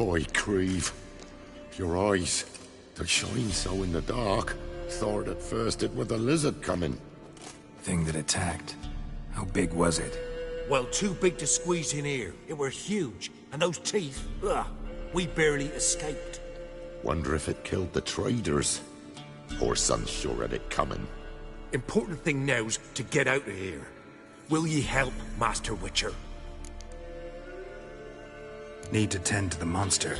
By Creve, your eyes, they shine so in the dark. Thought at first it were the lizard coming. Thing that attacked. How big was it? Well, too big to squeeze in here. It were huge. And those teeth, ugh, we barely escaped. Wonder if it killed the traders. Poor son's sure had it coming. Important thing now's to get out of here. Will ye help, Master Witcher? Need to tend to the monster.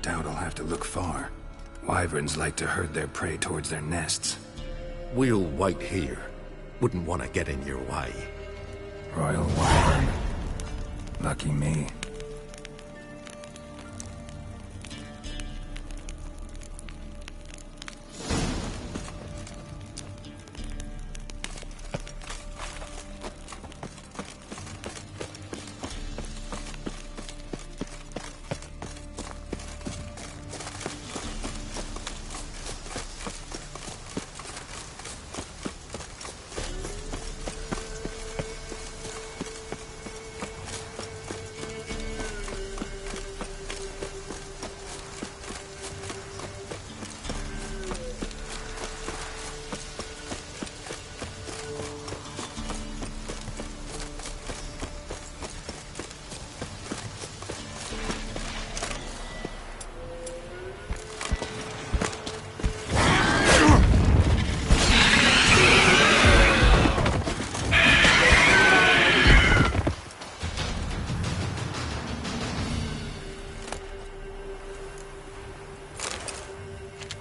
Doubt I'll have to look far. Wyverns like to herd their prey towards their nests. We'll wait here. Wouldn't want to get in your way. Royal Wyvern. Lucky me.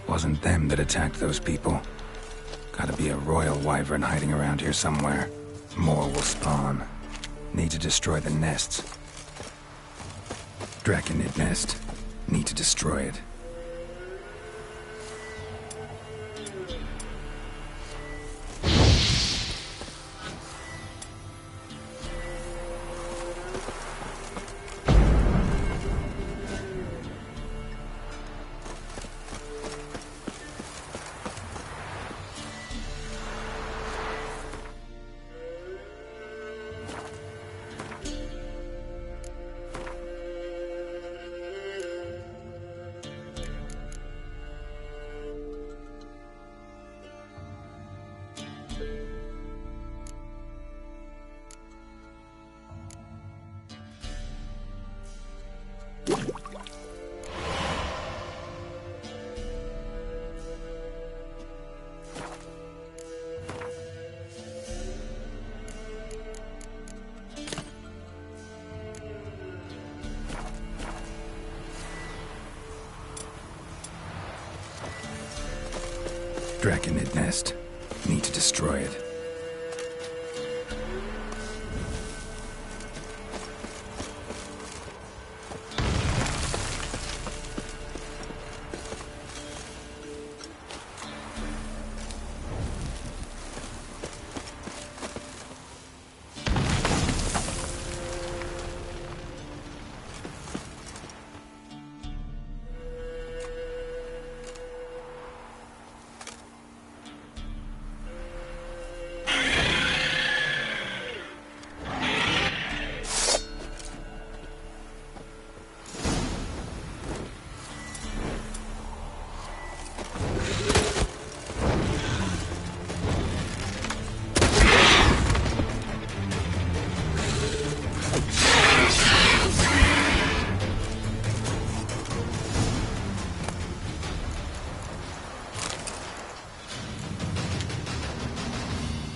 Wasn't them that attacked those people. Gotta be a royal wyvern hiding around here somewhere. More will spawn. Need to destroy the nests. Draconid nest. Need to destroy it. Draconid nest. Need to destroy it.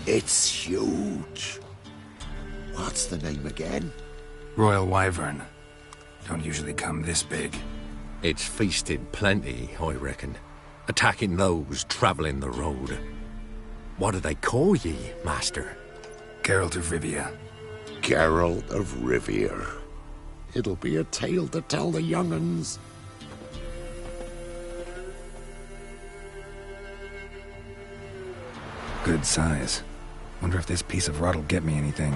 It's huge. What's the name again? Royal Wyvern. Don't usually come this big. It's feasted plenty, I reckon. Attacking those traveling the road. What do they call ye, Master? Geralt of Rivia. Geralt of Rivia. It'll be a tale to tell the young'uns. Good size. Wonder if this piece of rod'll get me anything.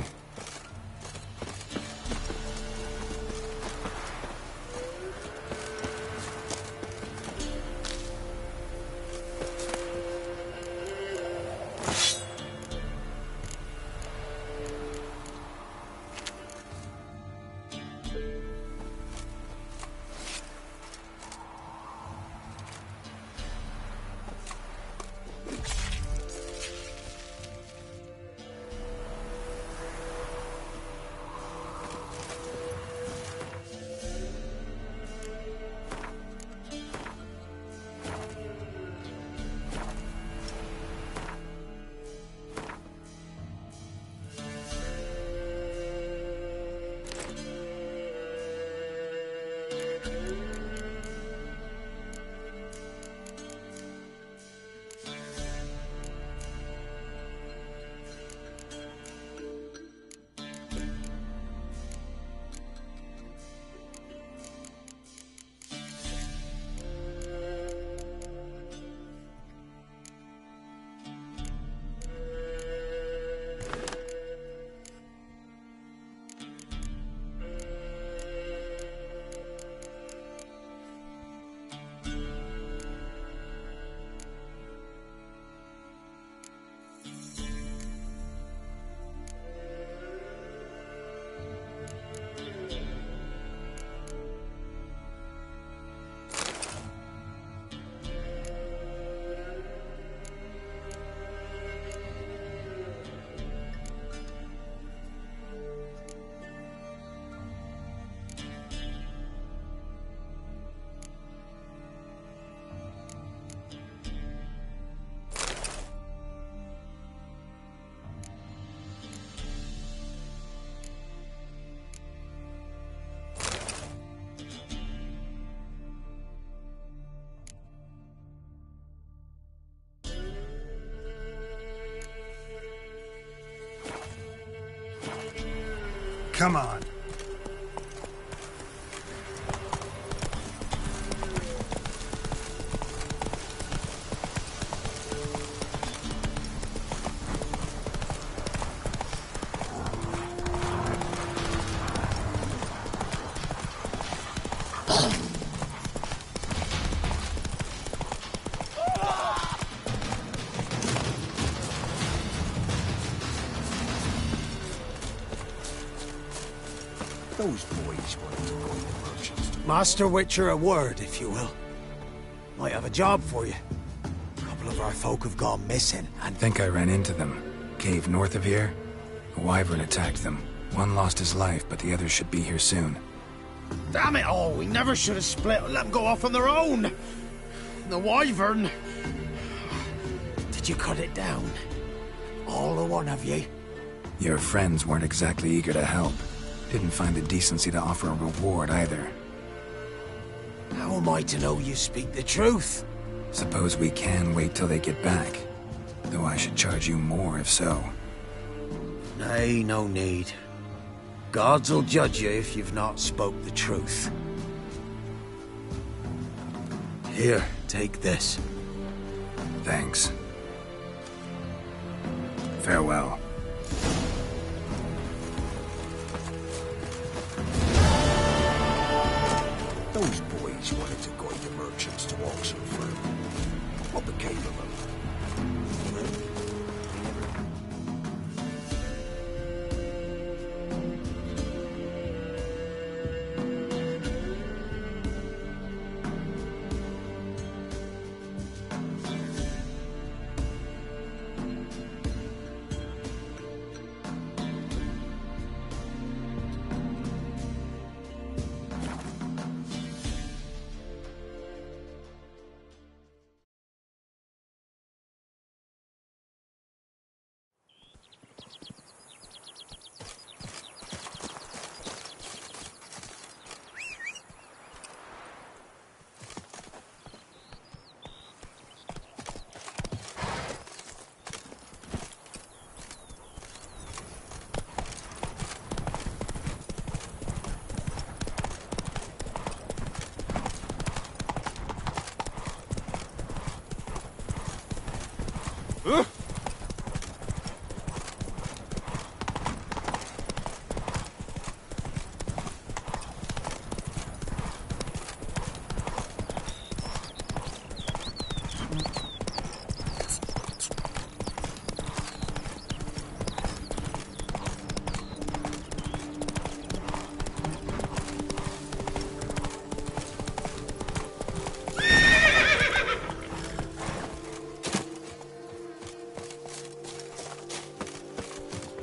Come on. Those boys wanted to go to merchants. Master Witcher, a word, if you will. Might have a job for you. A couple of our folk have gone missing, and... Think I ran into them. Cave north of here. A wyvern attacked them. One lost his life, but the others should be here soon. Damn it all! We never should have split and let them go off on their own! The wyvern... Did you cut it down? All the one of ye? Your friends weren't exactly eager to help. Didn't find the decency to offer a reward either. How am I to know you speak the truth? Suppose we can wait till they get back. Though I should charge you more if so. Nay, no need. Gods will judge you if you've not spoke the truth. Here, take this. Thanks. Farewell. Those boys wanted to go to merchants to Oxenford. What became of them?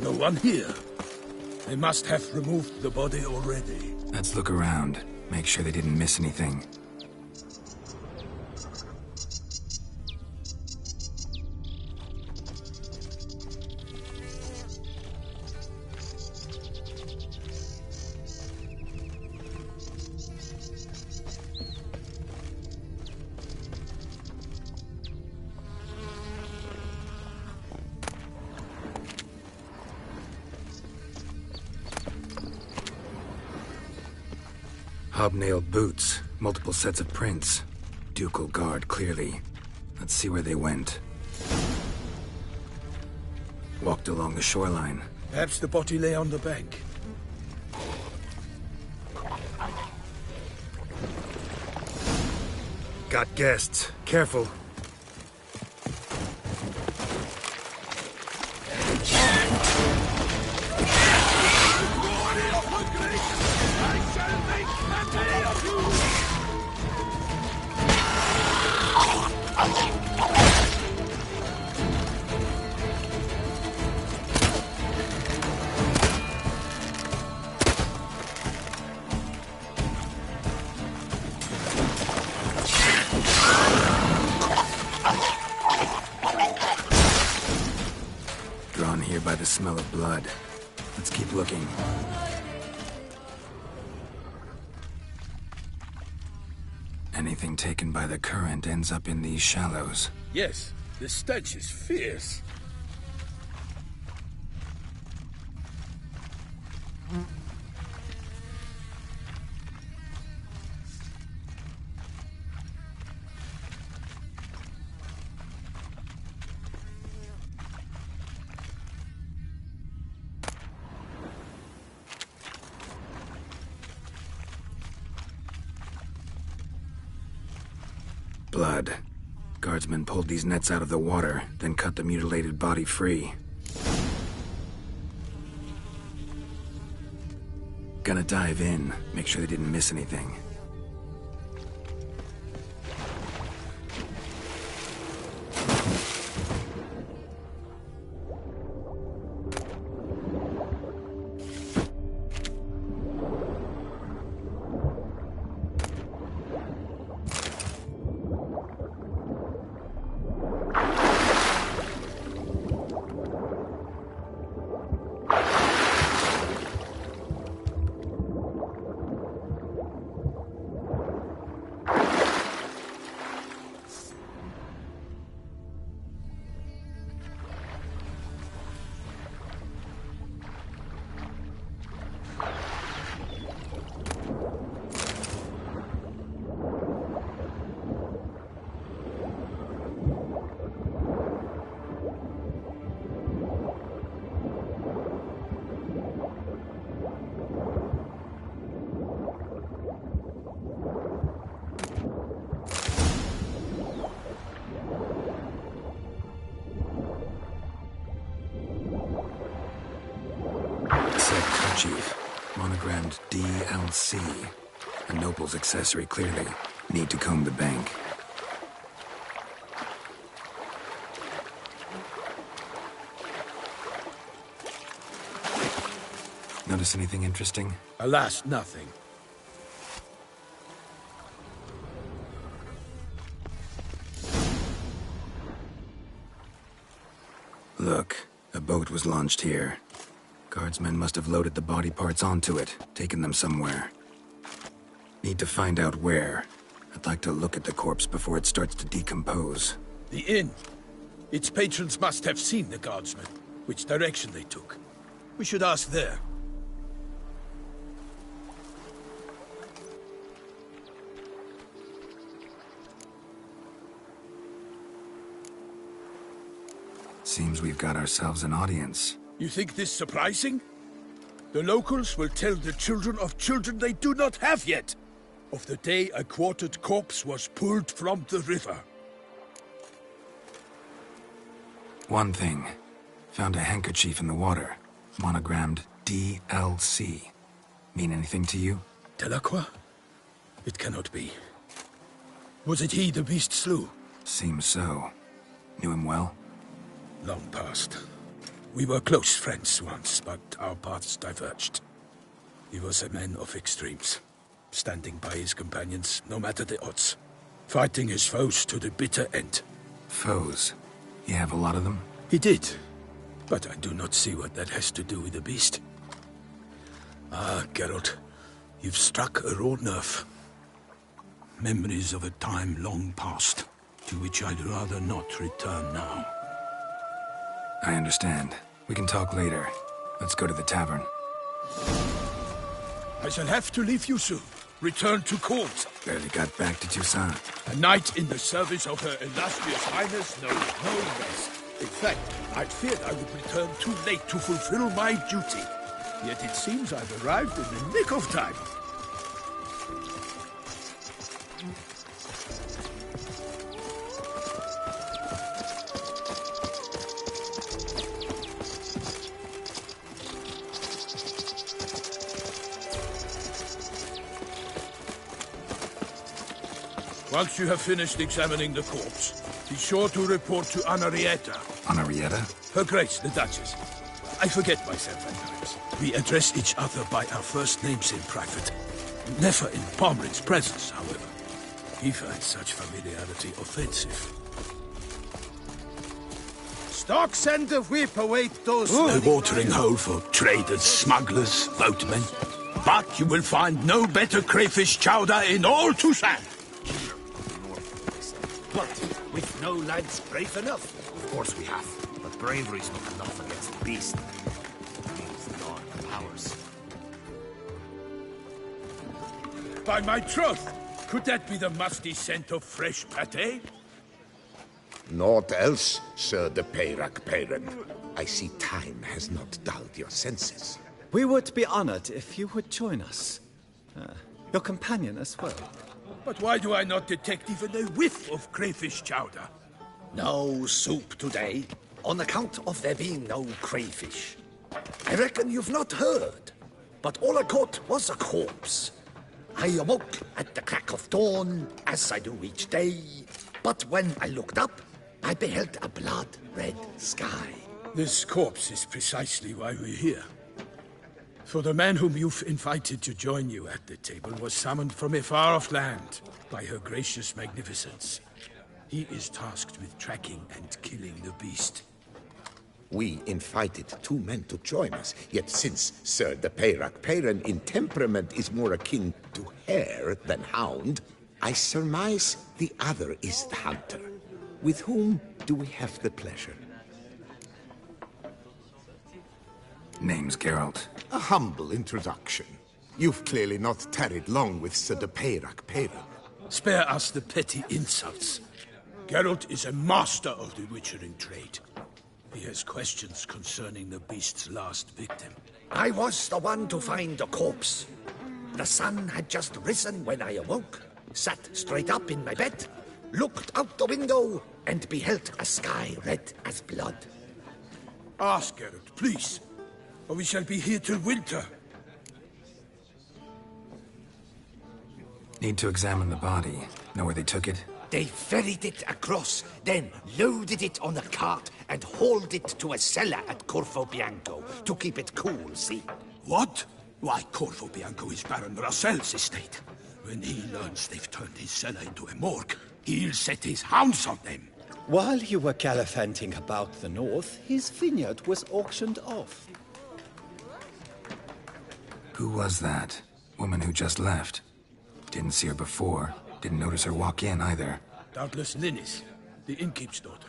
No one here. They must have removed the body already. Let's look around. Make sure they didn't miss anything. Hobnailed boots, multiple sets of prints. Ducal guard, clearly. Let's see where they went. Walked along the shoreline. Perhaps the body lay on the bank. Got guests. Careful. Drawn here by the smell of blood. Let's keep looking. Anything taken by the current ends up in these shallows. Yes, the stench is fierce. blood. Guardsmen pulled these nets out of the water, then cut the mutilated body free. Gonna dive in, make sure they didn't miss anything. Chief. Monogrammed DLC. A noble's accessory, clearly. Need to comb the bank. Notice anything interesting? Alas, nothing. Look, a boat was launched here. Guardsmen must have loaded the body parts onto it, taken them somewhere. Need to find out where. I'd like to look at the corpse before it starts to decompose. The inn. Its patrons must have seen the guardsmen, which direction they took. We should ask there. Seems we've got ourselves an audience. You think this surprising? The locals will tell the children of children they do not have yet, of the day a quartered corpse was pulled from the river. One thing. Found a handkerchief in the water. Monogrammed DLC. Mean anything to you? Delacroix? It cannot be. Was it he the beast slew? Seems so. Knew him well? Long past. We were close friends once, but our paths diverged. He was a man of extremes, standing by his companions no matter the odds, fighting his foes to the bitter end. Foes? You have a lot of them? He did, but I do not see what that has to do with the beast. Ah, Geralt, you've struck a raw nerve. Memories of a time long past, to which I'd rather not return now. I understand. We can talk later. Let's go to the tavern. I shall have to leave you soon. Return to court. Barely got back to Toussaint. A knight in the service of Her Illustrious Highness knows no rest. In fact, I feared I would return too late to fulfill my duty. Yet it seems I've arrived in the nick of time. Once you have finished examining the corpse, be sure to report to Anarietta. Anarietta? Her Grace, the Duchess. I forget myself at times. We address each other by our first names in private. Never in Pomrin's presence, however. He finds such familiarity offensive. Stark send a whip await those... A watering hole for traders, smugglers, boatmen. But you will find no better crayfish chowder in all Toussaint. What? We've no lads brave enough? Of course we have. But bravery's not enough against the beast. It means the dark powers. By my troth, could that be the musty scent of fresh pâté? Naught else, Sir de Peyrac Peyran. I see time has not dulled your senses. We would be honored if you would join us. Your companion as well. But why do I not detect even a whiff of crayfish chowder? No soup today, on account of there being no crayfish. I reckon you've not heard, but all I caught was a corpse. I awoke at the crack of dawn, as I do each day, but when I looked up, I beheld a blood-red sky. This corpse is precisely why we're here. For the man whom you've invited to join you at the table was summoned from a far-off land by her gracious magnificence. He is tasked with tracking and killing the beast. We invited 2 men to join us, yet since Sir de Peyrac Peyran in temperament is more akin to hare than hound, I surmise the other is the hunter. With whom do we have the pleasure? Name's Geralt. A humble introduction. You've clearly not tarried long with Sir de Peyrac Peyran. Spare us the petty insults. Geralt is a master of the witchering trade. He has questions concerning the beast's last victim. I was the one to find the corpse. The sun had just risen when I awoke, sat straight up in my bed, looked out the window, and beheld a sky red as blood. Ask Geralt, please, or we shall be here till winter. Need to examine the body. Know where they took it? They ferried it across, then loaded it on a cart and hauled it to a cellar at Corvo Bianco to keep it cool, see? What? Why, Corvo Bianco is Baron Russell's estate. When he learns they've turned his cellar into a morgue, he'll set his hounds on them. While you were gallivanting about the north, his vineyard was auctioned off. Who was that? Woman who just left. Didn't see her before. Didn't notice her walk in either. Doubtless Linnis, the innkeep's daughter.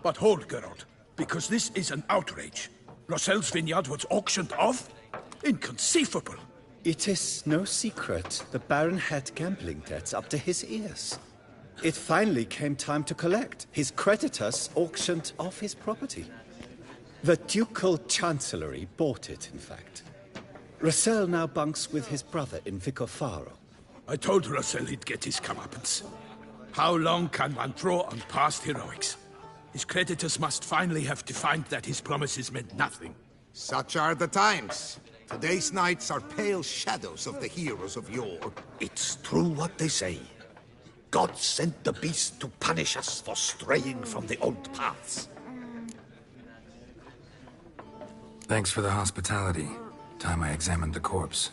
But hold, Geralt, because this is an outrage. Russell's vineyard was auctioned off? Inconceivable. It is no secret the Baron had gambling debts up to his ears. It finally came time to collect. His creditors auctioned off his property. The Ducal Chancellery bought it, in fact. Russell now bunks with his brother in Vicofaro. I told Russell he'd get his comeuppance. How long can one draw on past heroics? His creditors must finally have defined that his promises meant nothing. Such are the times. Today's knights are pale shadows of the heroes of yore. It's true what they say. God sent the beast to punish us for straying from the old paths. Thanks for the hospitality. Time I examined the corpse.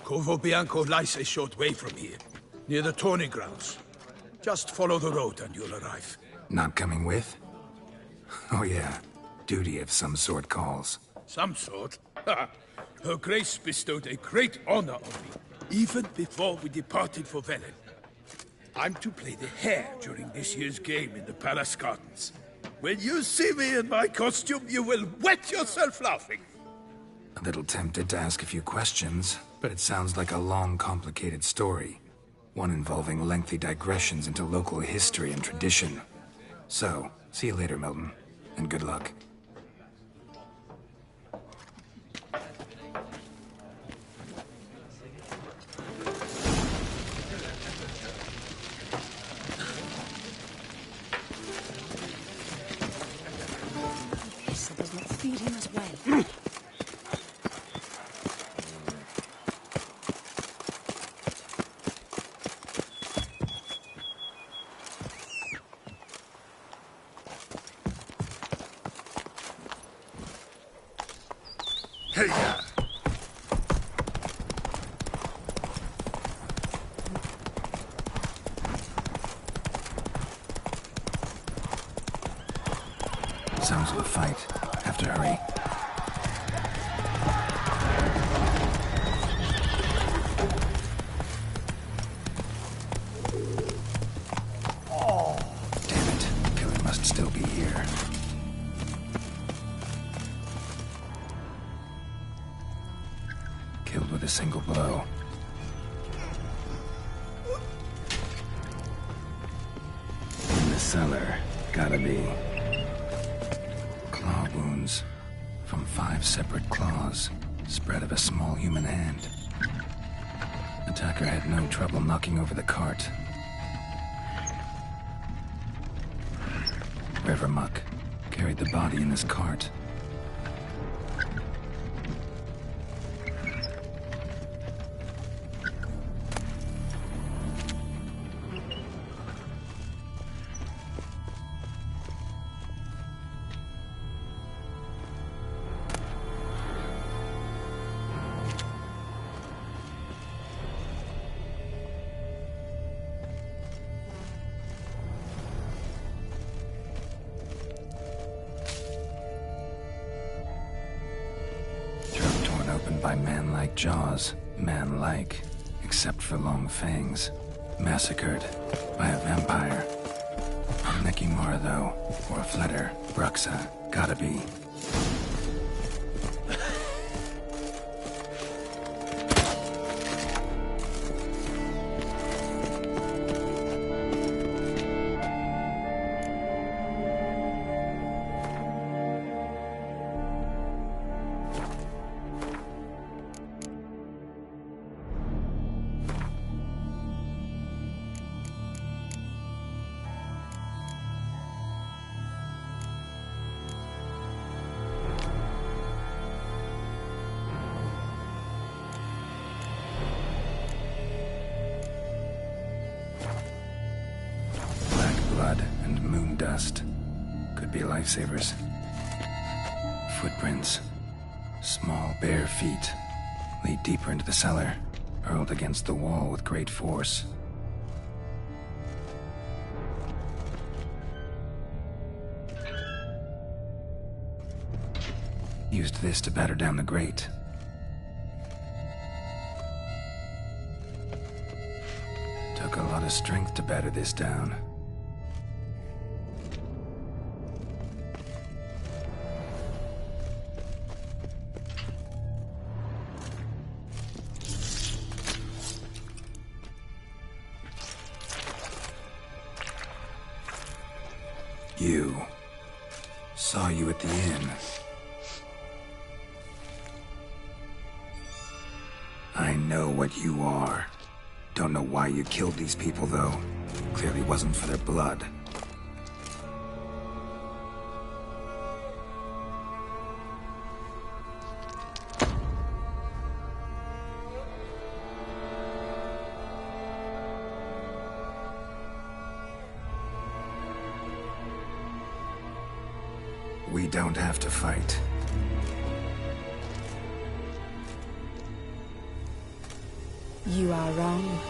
Corvo Bianco lies a short way from here, near the tourney grounds. Just follow the road and you'll arrive. Not coming with? Oh yeah, duty of some sort calls. Some sort? Her Grace bestowed a great honor on me, even before we departed for Velen. I'm to play the hare during this year's game in the palace gardens. When you see me in my costume, you will wet yourself laughing. A little tempted to ask a few questions, but it sounds like a long, complicated story. One involving lengthy digressions into local history and tradition. So, see you later, Milton, and good luck. Lisa does not feed him as well. Sounds of a fight. Have to hurry. Oh, damn it. The killer must still be here. Killed with a single blow. In the cellar. Gotta be. Claw wounds from 5 separate claws, spread of a small human hand. Attacker had no trouble knocking over the cart. River Muck carried the body in his cart. By man-like jaws, man-like, except for long fangs. Massacred by a vampire. A Nekimara, though, or a Fletter, Bruxa, gotta be. And moon dust could be lifesavers. Footprints, small bare feet, lead deeper into the cellar, hurled against the wall with great force. Used this to batter down the grate. Took a lot of strength to batter this down. You. Saw you at the inn. I know what you are. Don't know why you killed these people, though. Clearly wasn't for their blood. We don't have to fight. You are wrong.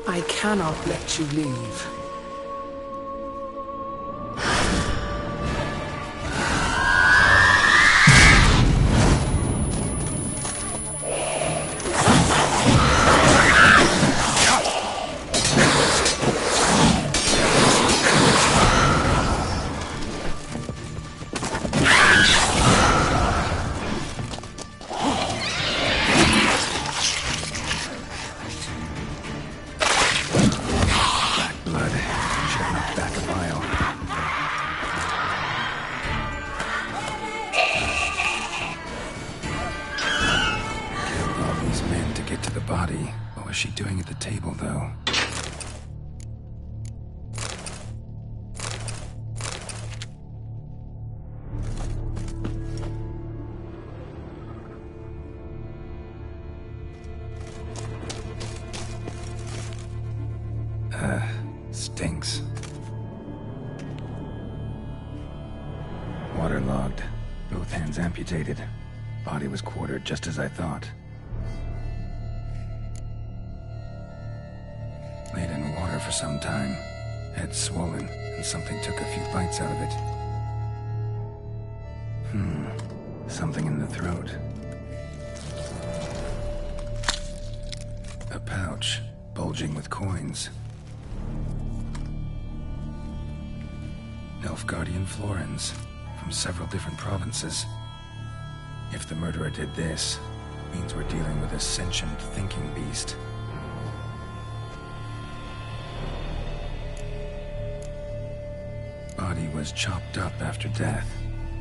I cannot let you leave. What was she doing at the table, though? Stinks. Waterlogged. Both hands amputated. Body was quartered just as I thought. Laid in water for some time. Head swollen, and something took a few bites out of it. Something in the throat. A pouch, bulging with coins. Nilfgaardian florins, from several different provinces. If the murderer did this, Means we're dealing with a sentient, thinking beast. Body was chopped up after death.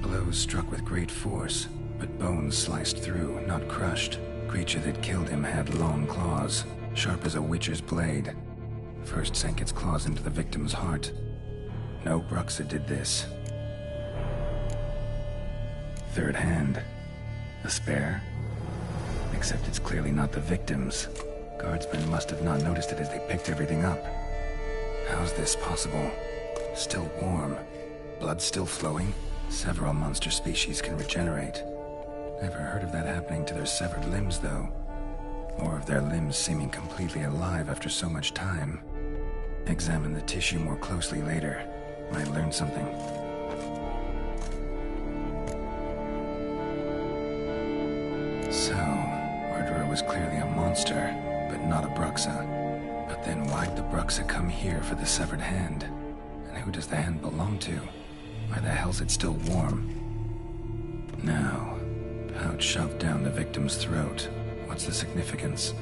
Blows struck with great force, but bones sliced through, not crushed. Creature that killed him had long claws, sharp as a witcher's blade. First sank its claws into the victim's heart. No Bruxa did this. Third hand. A spare? Except it's clearly not the victim's. Guardsmen must have not noticed it as they picked everything up. How's this possible? Still warm. Blood still flowing? Several monster species can regenerate. Never heard of that happening to their severed limbs, though. Or of their limbs seeming completely alive after so much time. Examine the tissue more closely later. Might learn something. So, murderer was clearly a monster, but not a Bruxa. But then why'd the Bruxa come here for the severed hand? And who does the hand belong to? Why the hell's it still warm? Now, pouch shoved down the victim's throat. What's the significance?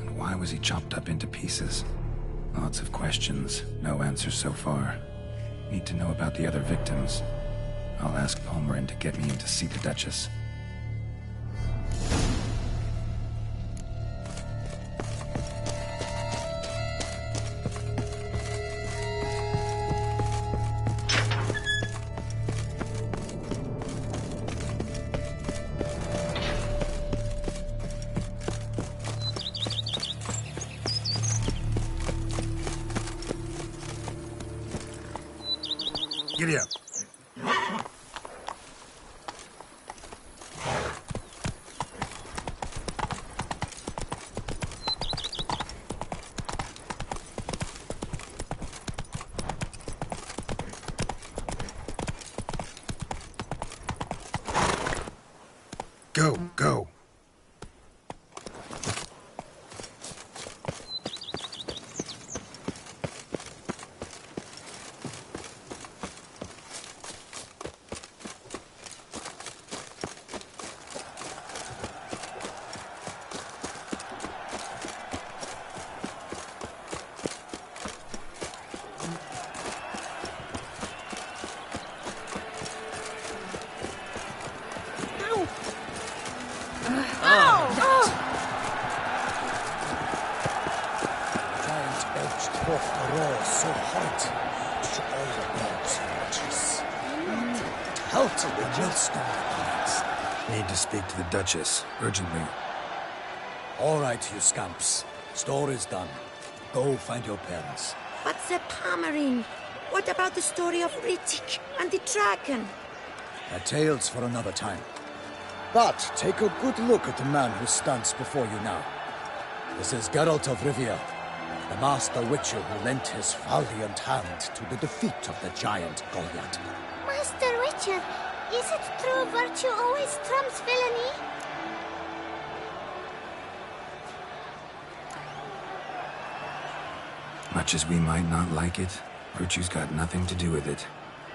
And why was he chopped up into pieces? Lots of questions, no answers so far. Need to know about the other victims. I'll ask Palmerin to get me in to see the Duchess. Giddy up. Go. Need to speak to the Duchess, urgently. All right, you scamps. Store is done. Go find your parents. But the Palmerin, what about the story of Rittik and the dragon? A tale's for another time. But take a good look at the man who stands before you now. This is Geralt of Rivia, the master witcher who lent his valiant hand to the defeat of the giant Goliath. Master Witcher, is it true virtue always trumps villainy? Much as we might not like it, virtue's got nothing to do with it.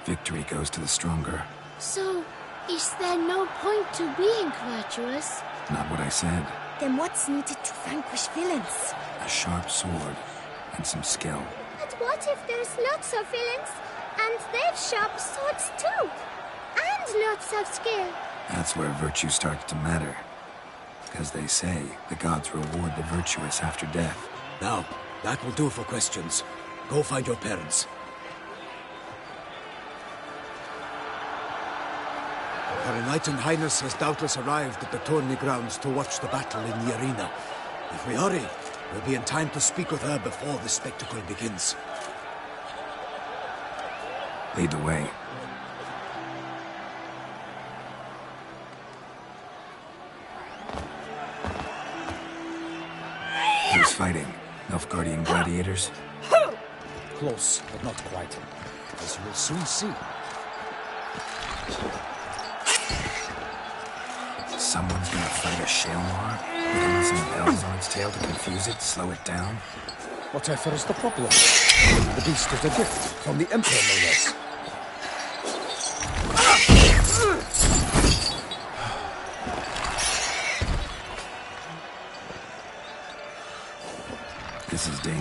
Victory goes to the stronger. So, is there no point to being virtuous? Not what I said. Then what's needed to vanquish villains? A sharp sword and some skill. But what if there's lots of villains, and they've sharp swords too? And lots of skill. That's where virtue starts to matter. Because they say the gods reward the virtuous after death. Now, that will do for questions. Go find your parents. Her Enlightened Highness has doubtless arrived at the tourney grounds to watch the battle in the arena. If we hurry, we'll be in time to speak with her before the spectacle begins. Lead the way. Who's fighting? Nilfgaardian gladiators? Close, but not quite. As you will soon see. Someone's gonna fight a Shalmar? With some bells on its tail to confuse it, slow it down? Whatever is the problem? The beast is a gift from the Emperor, no less.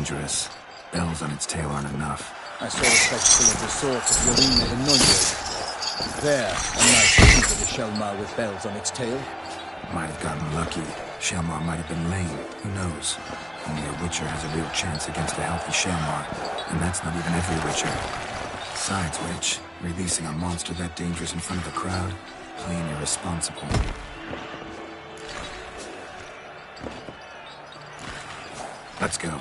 dangerous. Bells on its tail aren't enough. I saw the spectacle of the sword of Yorine at Nonya. There, a knight defeated a Shelmar with bells on its tail. Might have gotten lucky. Shelmar might have been lame. Who knows? Only a Witcher has a real chance against a healthy Shelmar. And that's not even every Witcher. Besides which, releasing a monster that dangerous in front of a crowd? Plain irresponsible. Let's go.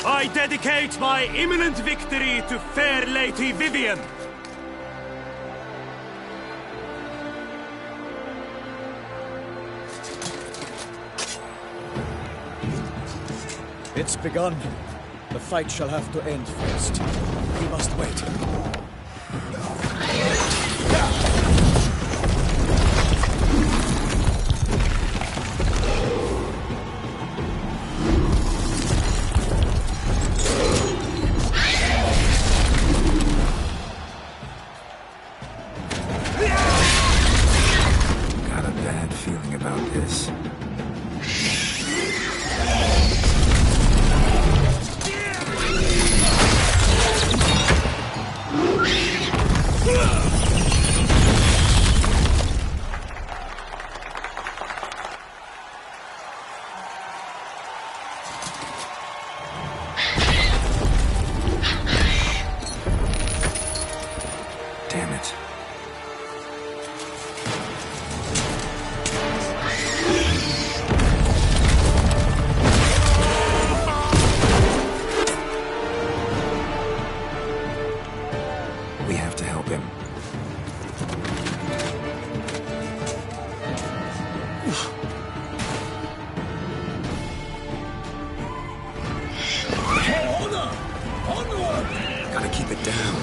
I dedicate my imminent victory to fair Lady Vivian. It's begun. The fight shall have to end first. We must wait. Got a bad feeling about this. Damn it. We have to help him. Gotta keep it down.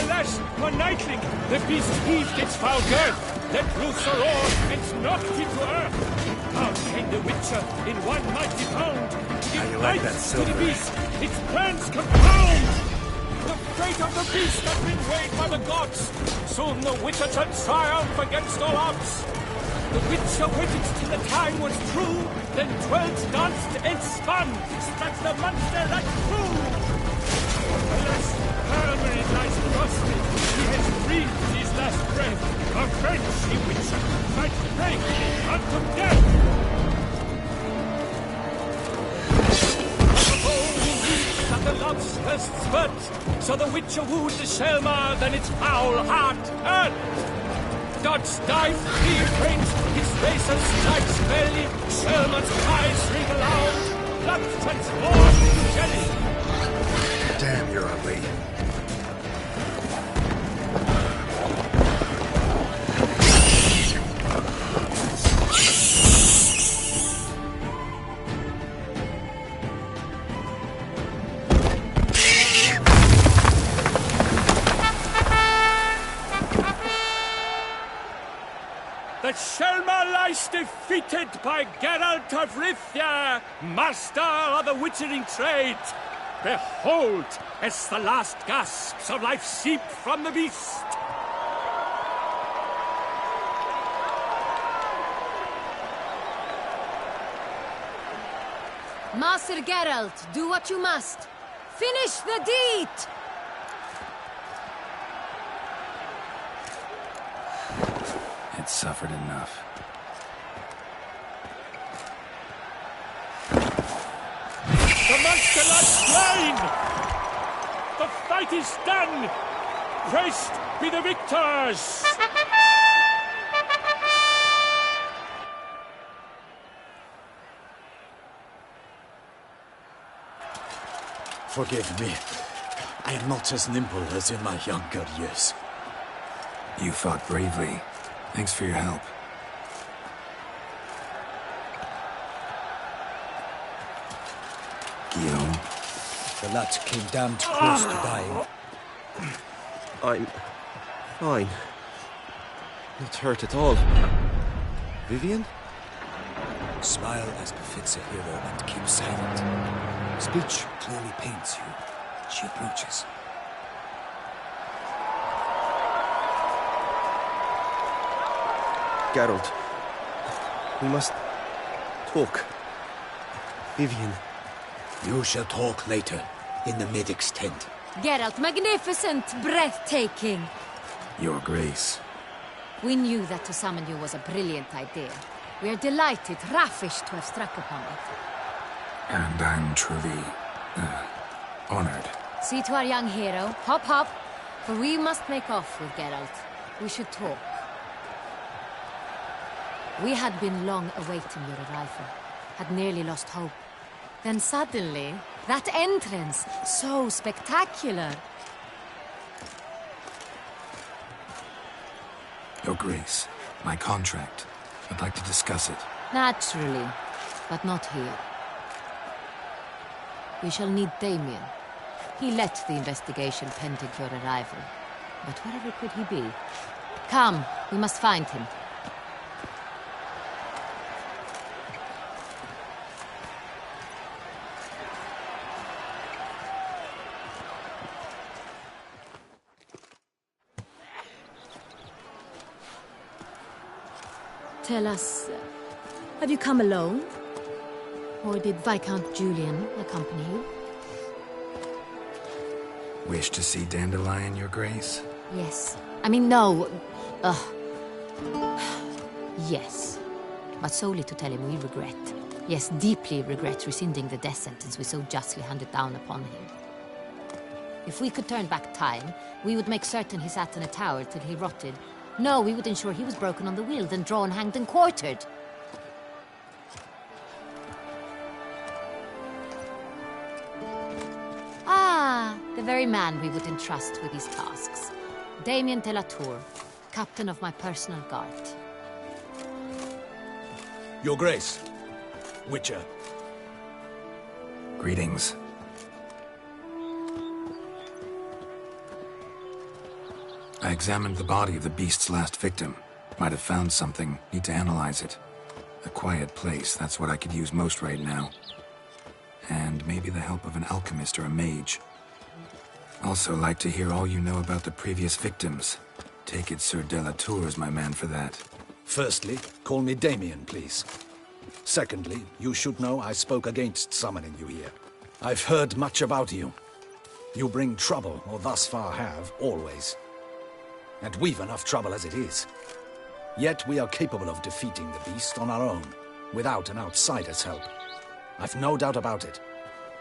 Alas, one nightling, the beast heaved its foul girth, let loose a roar, and knocked it to earth. Out came the Witcher in one mighty bound, to give life to the beast, its plans compound. The fate of the beast has been weighed by the gods. Soon the Witcher shall triumph against all odds. The Witcher waited till the time was true, then twirled, danced, and spun, struck the monster like true. Alas, Hermann lies prostrate. He has breathed his last breath. Avenge, ye Witcher! Fight bravely unto death! The foe will reach at the love's first spurt, so the Witcher wooed the Shelmar, then its foul heart hurt. Dodge, dive, he brings his razor strikes belly, Shelmar's eyes ring aloud, blood transformed into jelly. Damn, you're ugly. The Shelmar lies defeated by Geralt of Rivia, master of the witchering trade. Behold, as the last gasps of life seep from the beast. Master Geralt, do what you must. Finish the deed! It suffered enough. The monster lies slain! The fight is done! Praised be the victors! Forgive me. I am not as nimble as in my younger years. You fought bravely. Thanks for your help. lad came damned close to dying. I'm fine. Not hurt at all. Vivian? Smile as befits a hero and keep silent. Speech clearly pains you. She approaches. Geralt, we must talk. Vivian. You shall talk later, in the medic's tent. Geralt, magnificent, breathtaking. Your Grace. We knew that to summon you was a brilliant idea. We are delighted, ravished to have struck upon it. And I'm truly, honored. See to our young hero. Hop, hop. For we must make off with Geralt. We should talk. We had been long awaiting your arrival. Had nearly lost hope. Then suddenly, that entrance, so spectacular. Your Grace, my contract. I'd like to discuss it. Naturally, but not here. We shall need Damien. He let the investigation pending your arrival. But wherever could he be? Come, we must find him. Tell us, have you come alone? Or did Viscount Julian accompany you? Wish to see Dandelion, Your Grace? Yes. I mean, no. Yes. But solely to tell him we regret. Yes, deeply regret rescinding the death sentence we so justly handed down upon him. If we could turn back time, we would make certain he sat in a tower till he rotted. No, we would ensure he was broken on the wheel, then drawn, hanged, and quartered. Ah, the very man we would entrust with these tasks. Damien de la Tour, captain of my personal guard. Your Grace, Witcher. Greetings. I examined the body of the beast's last victim. Might have found something. Need to analyze it. A quiet place, that's what I could use most right now. And maybe the help of an alchemist or a mage. Also like to hear all you know about the previous victims. Take it Sir de la Tour is my man for that. Firstly, call me Damien, please. Secondly, you should know I spoke against summoning you here. I've heard much about you. You bring trouble, or thus far have, always. And we've enough trouble as it is. Yet we are capable of defeating the beast on our own, without an outsider's help. I've no doubt about it.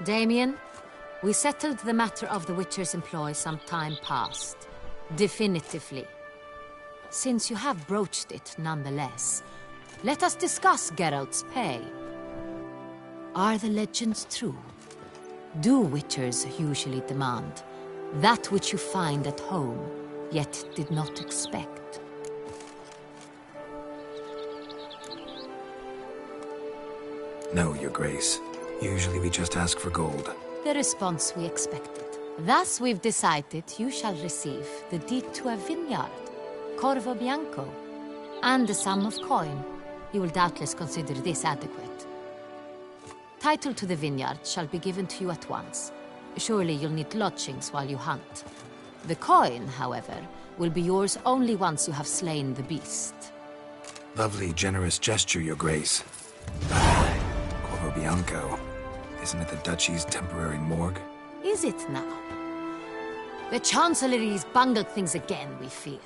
Damien, we settled the matter of the Witcher's employ some time past. Definitively. Since you have broached it nonetheless, let us discuss Geralt's pay. Are the legends true? Do Witchers usually demand that which you find at home, yet did not expect? No, Your Grace. Usually we just ask for gold. The response we expected. Thus we've decided you shall receive the deed to a vineyard, Corvo Bianco, and a sum of coin. You will doubtless consider this adequate. Title to the vineyard shall be given to you at once. Surely you'll need lodgings while you hunt. The coin, however, will be yours only once you have slain the beast. Lovely, generous gesture, Your Grace. Corvo Bianco. Isn't it the Duchy's temporary morgue? Is it now? The Chancellery's bungled things again, we fear.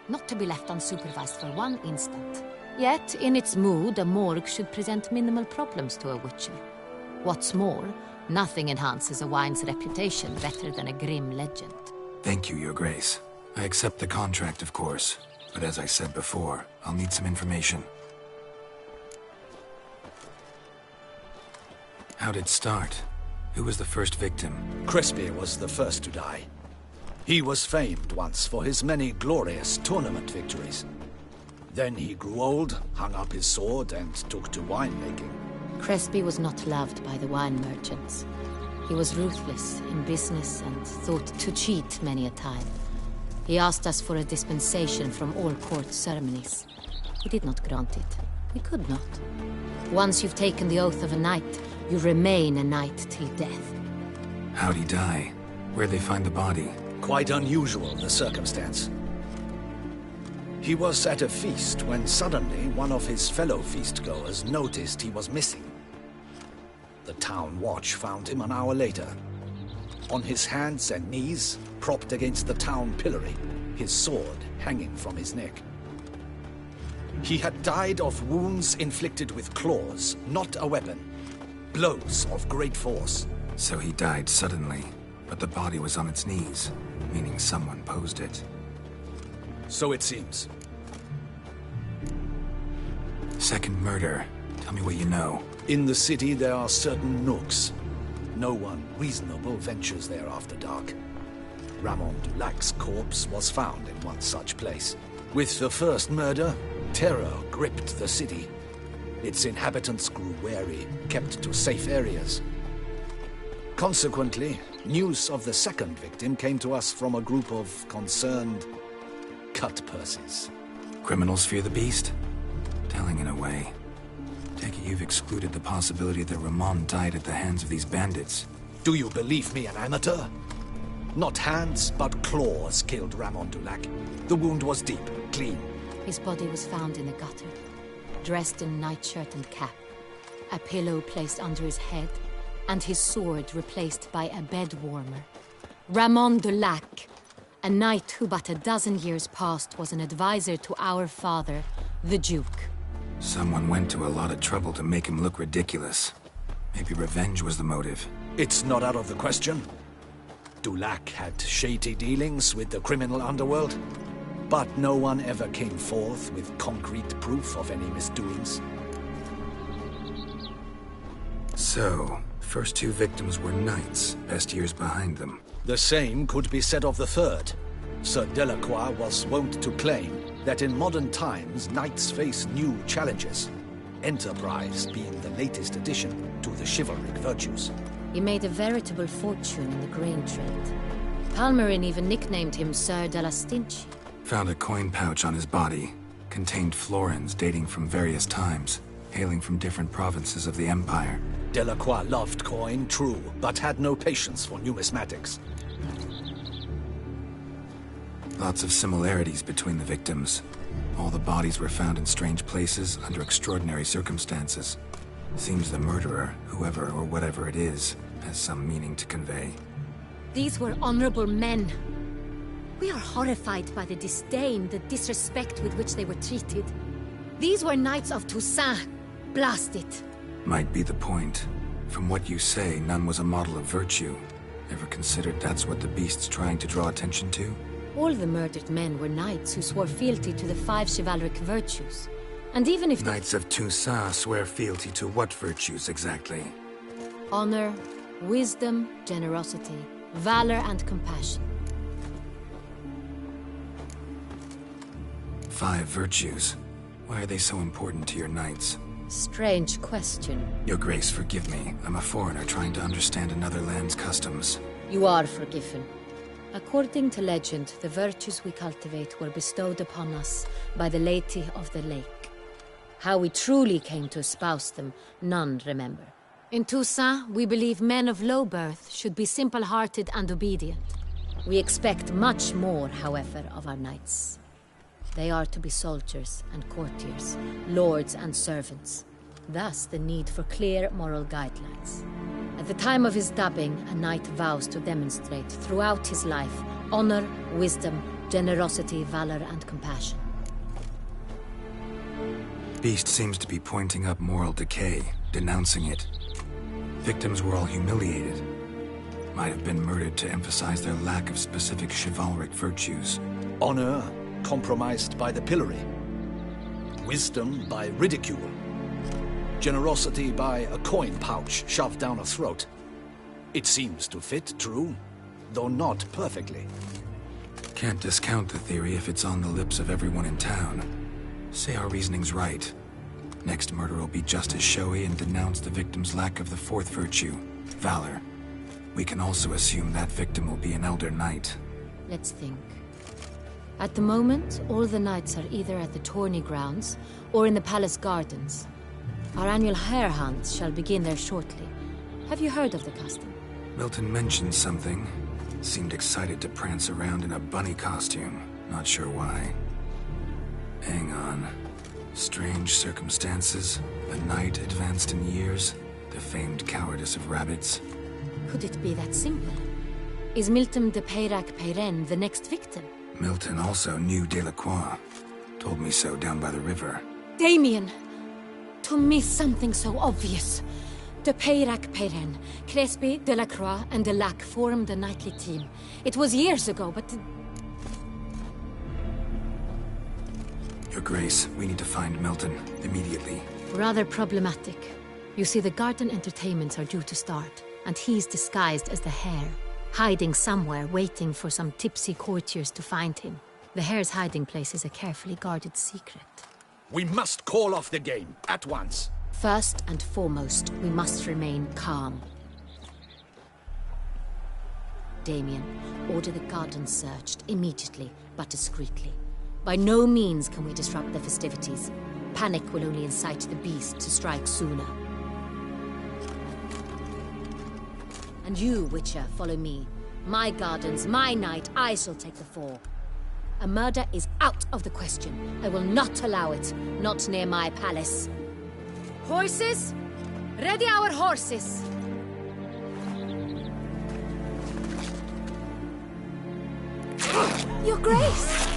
Not to be left unsupervised for one instant. Yet, in its mood, a morgue should present minimal problems to a Witcher. What's more, nothing enhances a wine's reputation better than a grim legend. Thank you, Your Grace. I accept the contract, of course. But as I said before, I'll need some information. How'd it start? Who was the first victim? Crespi was the first to die. He was famed once for his many glorious tournament victories. Then he grew old, hung up his sword, and took to winemaking. Crespi was not loved by the wine merchants. He was ruthless in business and thought to cheat many a time. He asked us for a dispensation from all court ceremonies. We did not grant it. We could not. Once you've taken the oath of a knight, you remain a knight till death. How'd he die? Where'd they find the body? Quite unusual, the circumstance. He was at a feast when suddenly one of his fellow feastgoers noticed he was missing. The town watch found him an hour later. On his hands and knees, propped against the town pillory, his sword hanging from his neck. He had died of wounds inflicted with claws, not a weapon. Blows of great force. So he died suddenly, but the body was on its knees, meaning someone posed it. So it seems. Second murder. Tell me what you know. In the city there are certain nooks. No one reasonable ventures there after dark. Ramon Dulac's corpse was found in one such place. With the first murder, terror gripped the city. Its inhabitants grew wary, kept to safe areas. Consequently, news of the second victim came to us from a group of concerned cut-purses. Criminals fear the beast? Telling in a way. Take it you've excluded the possibility that Ramon died at the hands of these bandits. Do you believe me an amateur? Not hands, but claws killed Ramon Dulac. The wound was deep, clean. His body was found in a gutter, dressed in nightshirt and cap, a pillow placed under his head, and his sword replaced by a bed warmer. Ramon Dulac, a knight who but a dozen years past was an advisor to our father, the Duke. Someone went to a lot of trouble to make him look ridiculous. Maybe revenge was the motive. It's not out of the question. Dulac had shady dealings with the criminal underworld, but no one ever came forth with concrete proof of any misdoings. So, first two victims were knights, best years behind them. The same could be said of the third. Sir Delacroix was wont to claim that in modern times, knights face new challenges, enterprise being the latest addition to the chivalric virtues. He made a veritable fortune in the grain trade. Palmerin even nicknamed him Sir de la Stinchi. Found a coin pouch on his body. Contained florins dating from various times, hailing from different provinces of the Empire. Delacroix loved coin, true, but had no patience for numismatics. Lots of similarities between the victims. All the bodies were found in strange places under extraordinary circumstances. Seems the murderer, whoever or whatever it is, has some meaning to convey. These were honorable men. We are horrified by the disdain, the disrespect with which they were treated. These were knights of Toussaint. Blast it. Might be the point. From what you say, none was a model of virtue. Ever considered that's what the beast's trying to draw attention to? All the murdered men were knights who swore fealty to the 5 chivalric virtues. And even if Knights of Toussaint swear fealty to what virtues exactly? honor, wisdom, generosity, valor, and compassion. 5 virtues. Why are they so important to your knights? Strange question. Your Grace, forgive me. I'm a foreigner trying to understand another land's customs. You are forgiven. According to legend, the virtues we cultivate were bestowed upon us by the Lady of the Lake. How we truly came to espouse them, none remember. In Toussaint, we believe men of low birth should be simple-hearted and obedient. We expect much more, however, of our knights. They are to be soldiers and courtiers, lords and servants. Thus, the need for clear moral guidelines. At the time of his dubbing, a knight vows to demonstrate throughout his life honor, wisdom, generosity, valor, and compassion. Beast seems to be pointing up moral decay, denouncing it. Victims were all humiliated. Might have been murdered to emphasize their lack of specific chivalric virtues. Honor compromised by the pillory. Wisdom by ridicule. Generosity by a coin pouch shoved down a throat. It seems to fit, true, though not perfectly. Can't discount the theory if it's on the lips of everyone in town. Say our reasoning's right. Next murder will be just as showy and denounce the victim's lack of the 4th virtue, valor. We can also assume that victim will be an Elder Knight. Let's think. At the moment, all the knights are either at the tourney grounds or in the palace gardens. Our annual hare hunt shall begin there shortly. Have you heard of the custom? Milton mentioned something. Seemed excited to prance around in a bunny costume. Not sure why. Hang on. Strange circumstances. The knight advanced in years. The famed cowardice of rabbits. Could it be that simple? Is Milton de Peyrac Peyren the next victim? Milton also knew Delacroix. Told me so down by the river. Damien! To miss something so obvious. De Peyrac Peyren, Crespi, Delacroix, and Delac formed a knightly team. It was years ago, but... Your Grace, we need to find Milton, immediately. Rather problematic. You see, the garden entertainments are due to start, and he's disguised as the hare, hiding somewhere, waiting for some tipsy courtiers to find him. The hare's hiding place is a carefully guarded secret. We must call off the game, at once. First and foremost, we must remain calm. Damien, order the garden searched immediately, but discreetly. By no means can we disrupt the festivities. Panic will only incite the beast to strike sooner. And you, Witcher, follow me. My gardens, my night, I shall take the fall. A murder is out of the question. I will not allow it. Not near my palace. Horses? Ready our horses! Your Grace!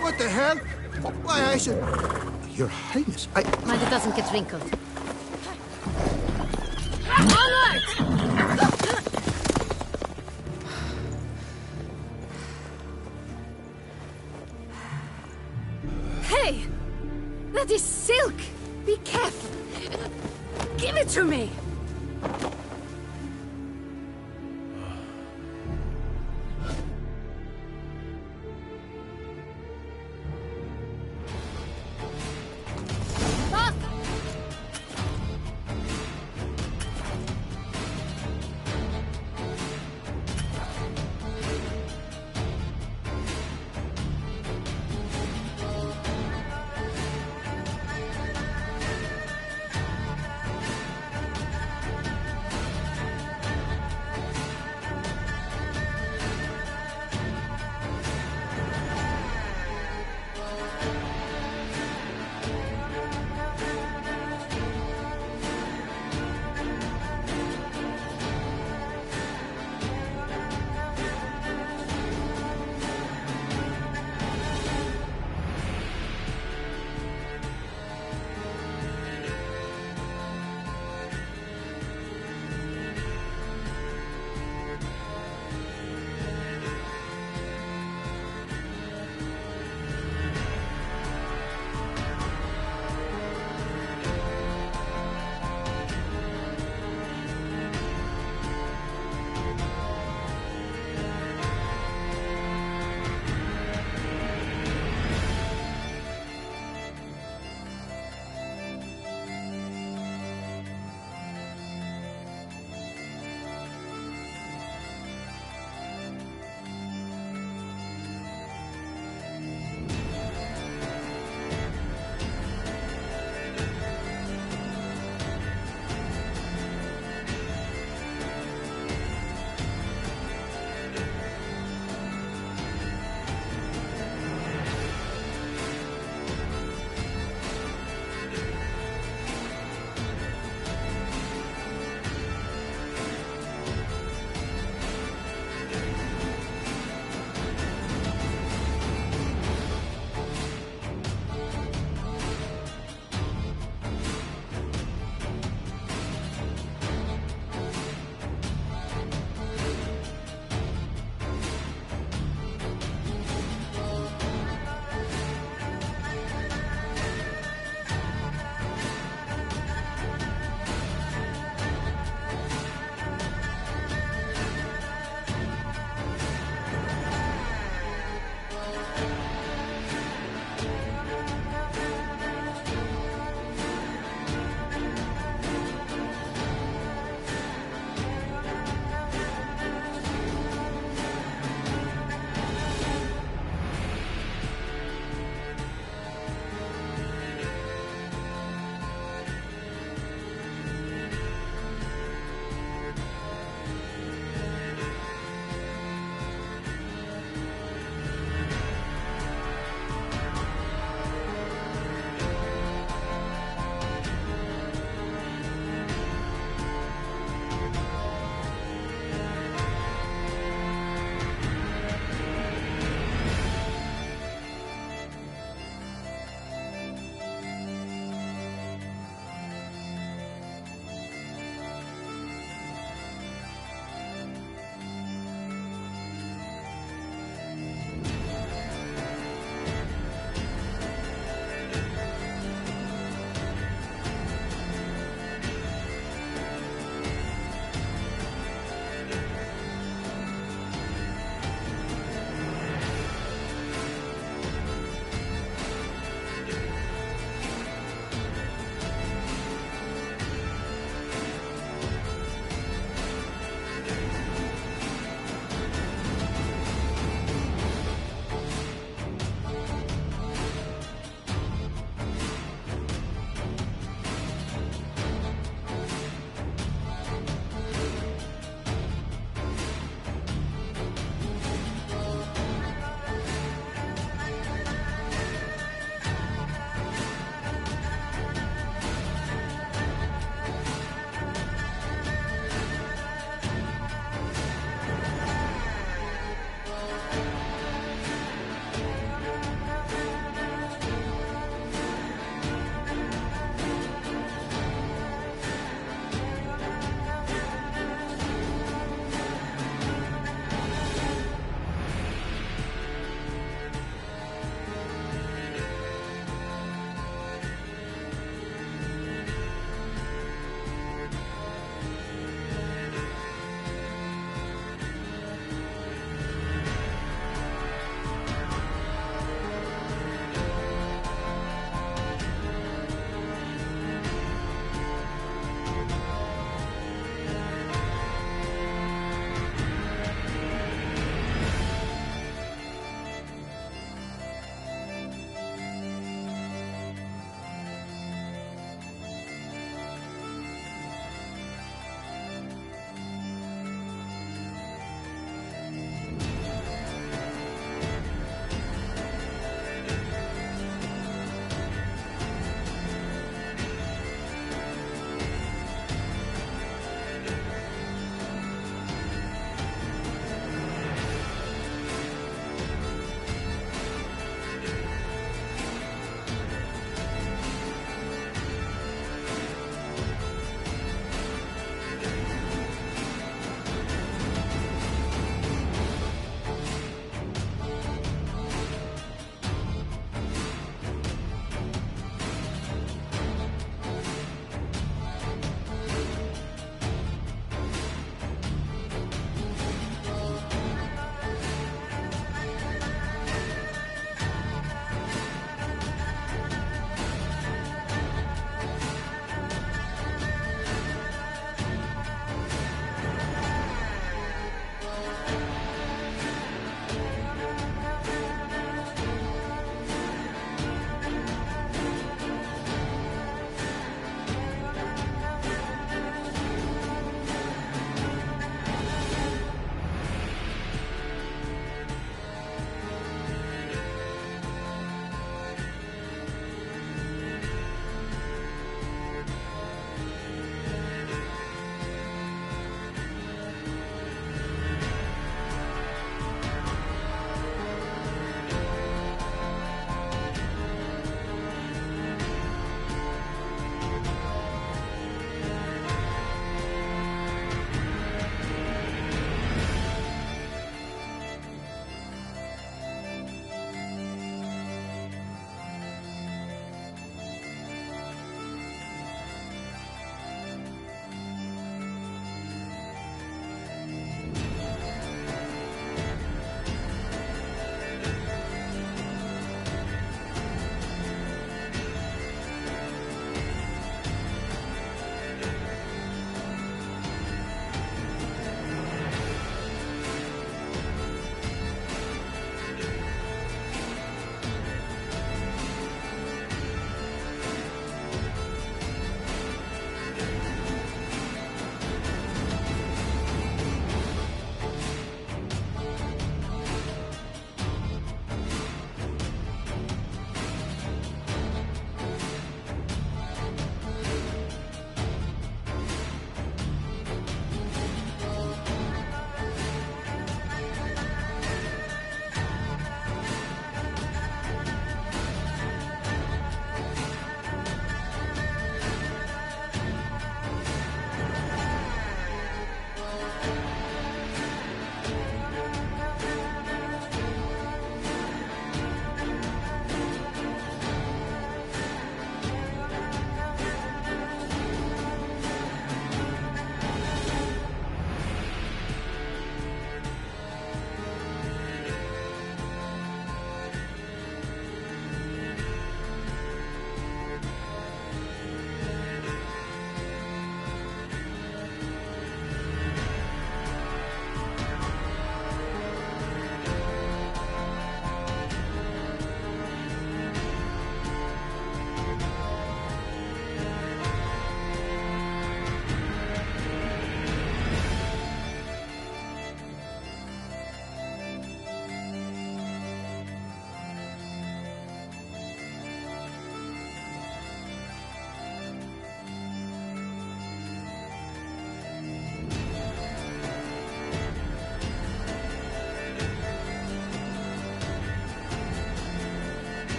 What the hell? Why, I should... Your Highness, Mind it doesn't get wrinkled. Onward! Hey! That is silk! Be careful! Give it to me! Fuck!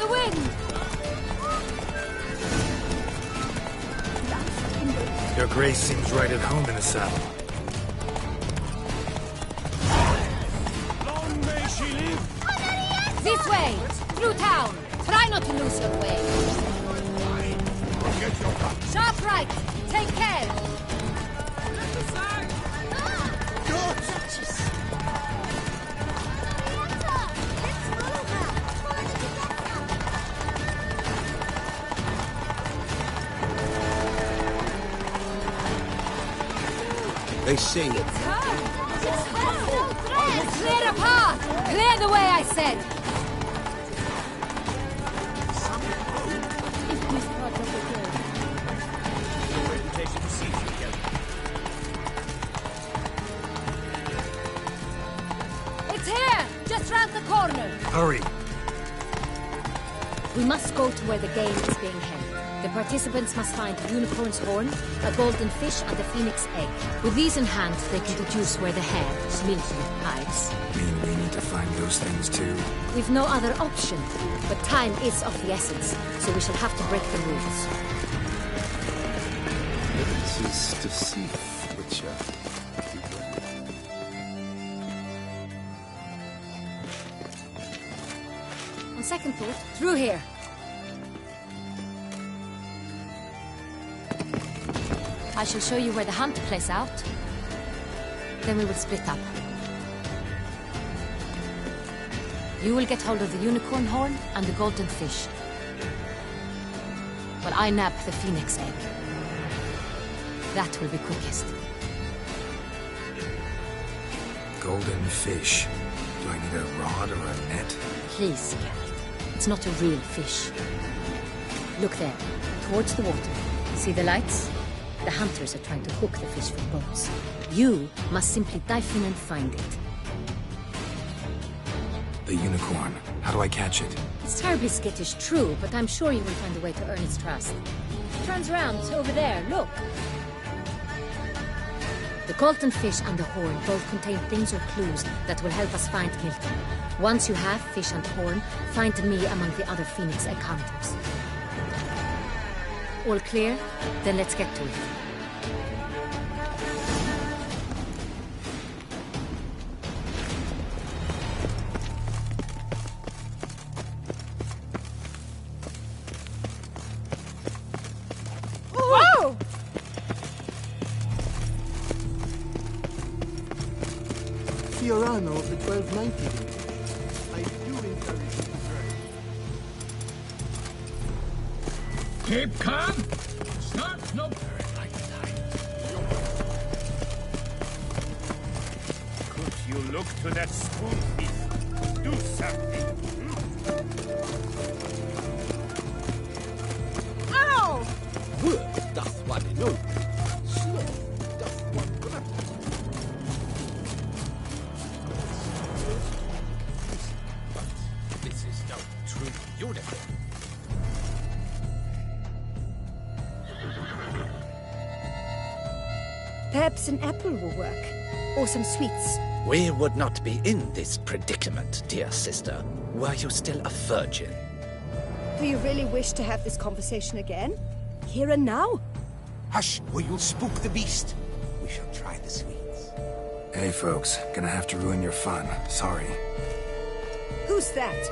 the wind! Your Grace seems right at home in the saddle. Long may she live! This way! Through town! Try not to lose your way. Sharp right! Take care! They say it. It's her! Clear a path! Clear the way, I said! It's here! Just round the corner! Hurry! We must go to where the game is being held. The participants must find a unicorn's horn, a golden fish, and a phoenix egg. With these in hand, they can deduce where the hare, Smilsy, hides. Mean we need to find those things too? We've no other option, but time is of the essence, so we shall have to break the rules. This is to see, Witcher. On second thought, through here. I shall show you where the hunt plays out. Then we will split up. You will get hold of the unicorn horn and the golden fish. While I nab the phoenix egg. That will be quickest. Golden fish. Do I need a rod or a net? Please, Geralt. It's not a real fish. Look there, towards the water. See the lights? The hunters are trying to hook the fish from boats. You must simply dive in and find it. The unicorn. How do I catch it? It's terribly skittish, true, but I'm sure you will find a way to earn its trust. It turns round, over there, look. The golden fish and the horn both contain things or clues that will help us find Milton. Once you have fish and horn, find me among the other phoenix egg hunters. All clear? Then let's get to it. Whoa! Fiorano of the 1290. I do encourage you to try. Keep calm! Start no... Could you look to that spoon thief? Do something! Ow! Work doth one know. Slow doth one grab. But this is no true uniform. Perhaps an apple will work. Or some sweets. We would not be in this predicament, dear sister, were you still a virgin. Do you really wish to have this conversation again? Here and now? Hush, or you'll spook the beast. We shall try the sweets. Hey folks, gonna have to ruin your fun. Sorry. Who's that?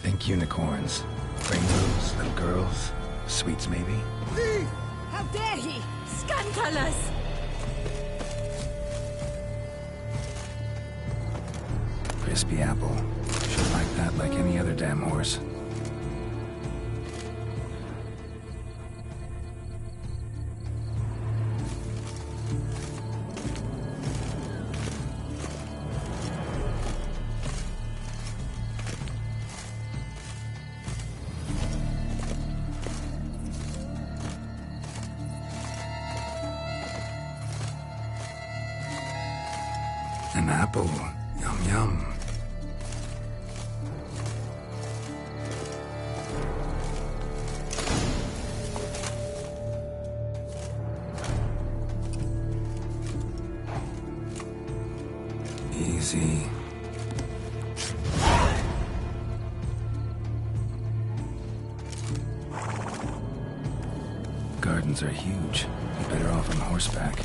Think unicorns. Rainbows, little girls. Sweets, maybe? How dare he! Scandalous! Crispy apple. Should like that like any other damn horse. apple. Yum yum. Easy. Gardens are huge. You're better off on horseback.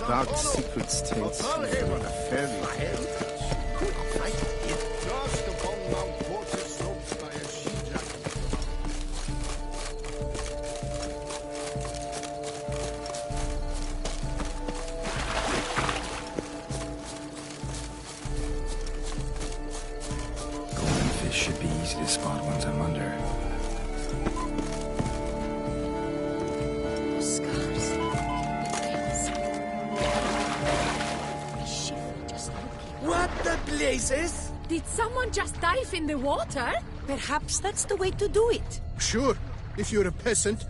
Dark secrets tales from a fairy tale. Just upon Mount Portus slopes by a she-dragon. Golden fish should be easy to spot once I'm under. What the blazes? Did someone just dive in the water? Perhaps that's the way to do it. Sure, if you're a peasant.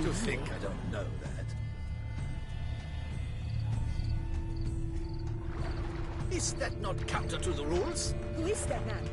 You think I don't know that? Is that not counter to the rules? Who is that man?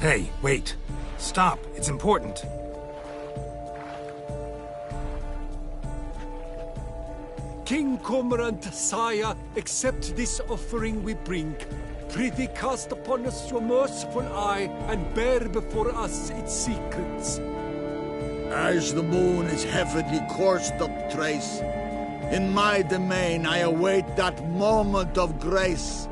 Hey, wait. Stop. It's important. King Cormorant, sire, accept this offering we bring. Prithee cast upon us your merciful eye, and bear before us its secrets. As the moon is heavily coursed up trace, in my domain I await that moment of grace,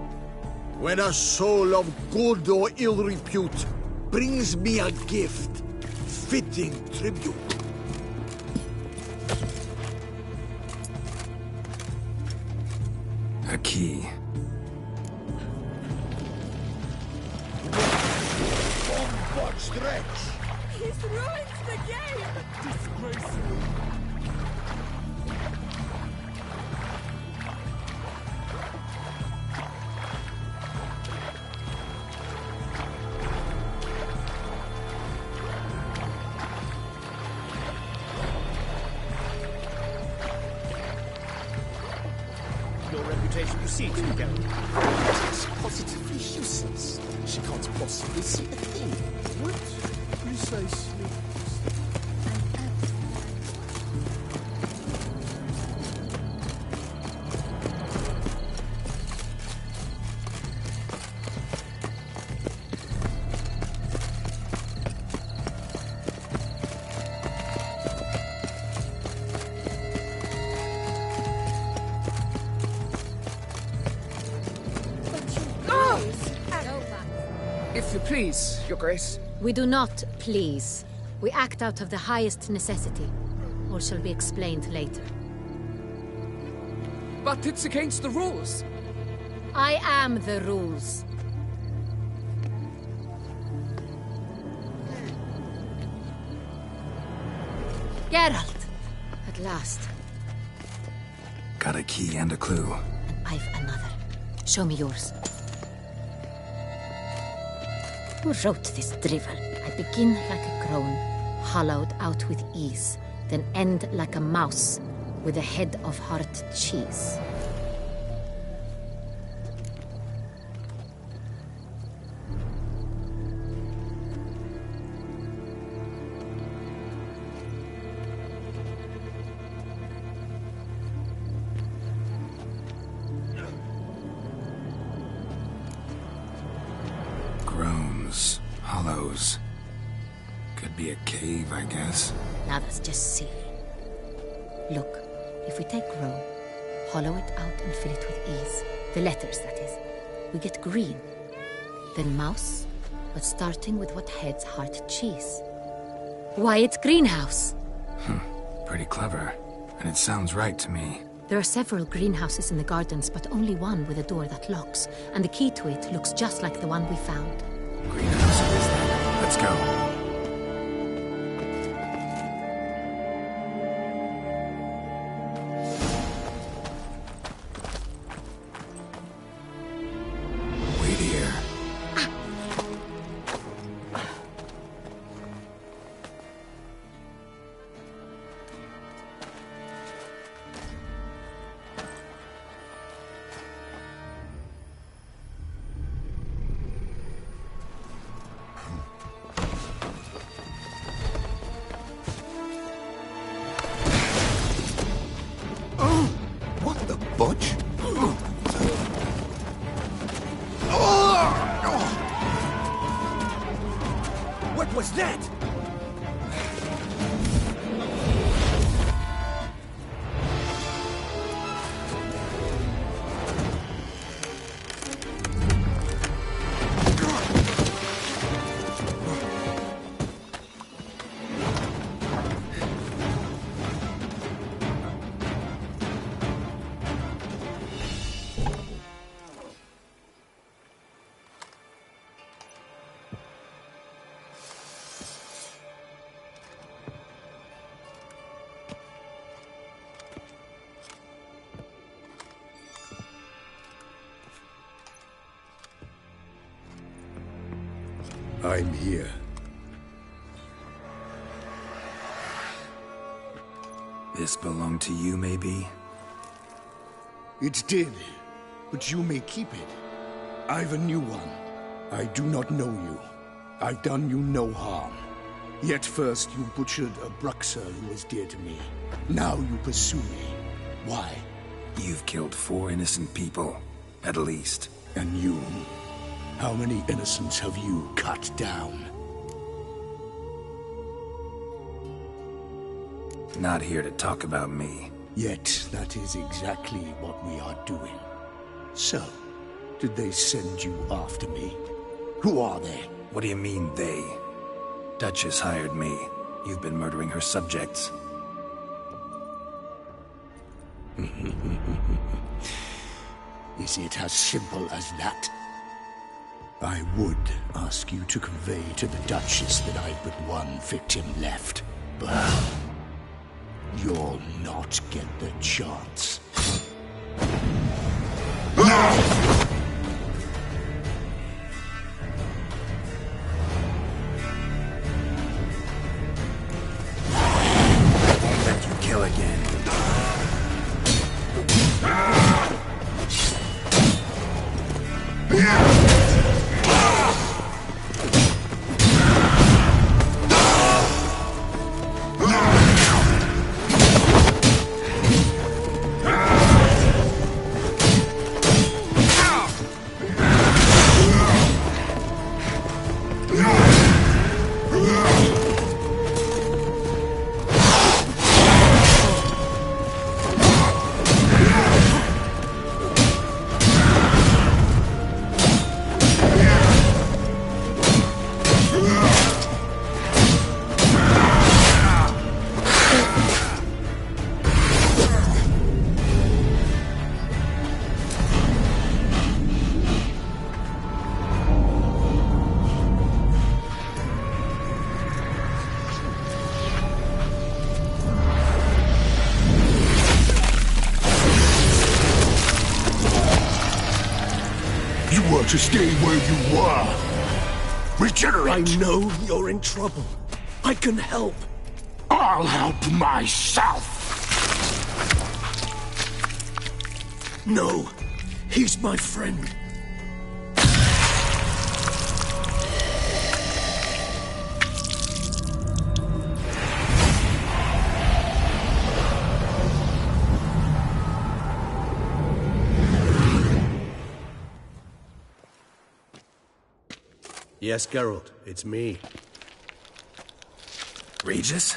when a soul of good or ill repute brings me a gift, fitting tribute. A key. What stretch? He's ruined the game! Disgraceful. Your reputation precedes you, Geralt. It's positively useless. She can't possibly see a thing. What precisely? If you please, Your Grace. We do not please. We act out of the highest necessity. All shall be explained later. But it's against the rules. I am the rules. Geralt! At last. Got a key and a clue. I've another. Show me yours. Who wrote this drivel? I begin like a crone, hollowed out with ease, then end like a mouse, with a head of hard cheese. those hollows? Could be a cave, I guess. Now that's just silly. Look, if we take Rome, hollow it out and fill it with ease, the letters, that is, we get green. Then mouse, but starting with what heads heart cheese. Why, it's greenhouse. Pretty clever. And it sounds right to me. There are several greenhouses in the gardens, but only one with a door that locks, and the key to it looks just like the one we found. Greenhouse it is then. Let's go. What was that? I'm here. This belonged to you, maybe? It did, but you may keep it. I've a new one. I do not know you. I've done you no harm. Yet first you butchered a Bruxa who was dear to me. Now you pursue me. Why? You've killed 4 innocent people, at least. And you? How many innocents have you cut down? Not here to talk about me. Yet that is exactly what we are doing. So, did they send you after me? Who are they? What do you mean, they? Duchess hired me. You've been murdering her subjects. Is it as simple as that? I would ask you to convey to the Duchess that I've but one victim left, but you'll not get the chance. Won't let you kill again. To stay where you were. Regenerate! I know you're in trouble. I can help. I'll help myself! No, he's my friend. Yes, Geralt, it's me. Regis?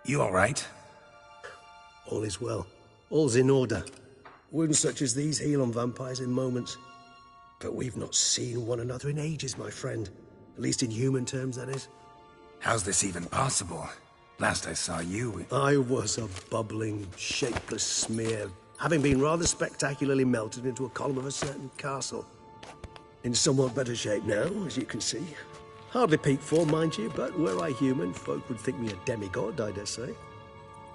You all right? All is well. All's in order. Wounds such as these heal on vampires in moments. But we've not seen one another in ages, my friend. At least in human terms, that is. How's this even possible? Last I saw you... I was a bubbling, shapeless smear, having been rather spectacularly melted into a column of a certain castle. In somewhat better shape now, as you can see. Hardly peak form, mind you, but were I human, folk would think me a demigod, I dare say.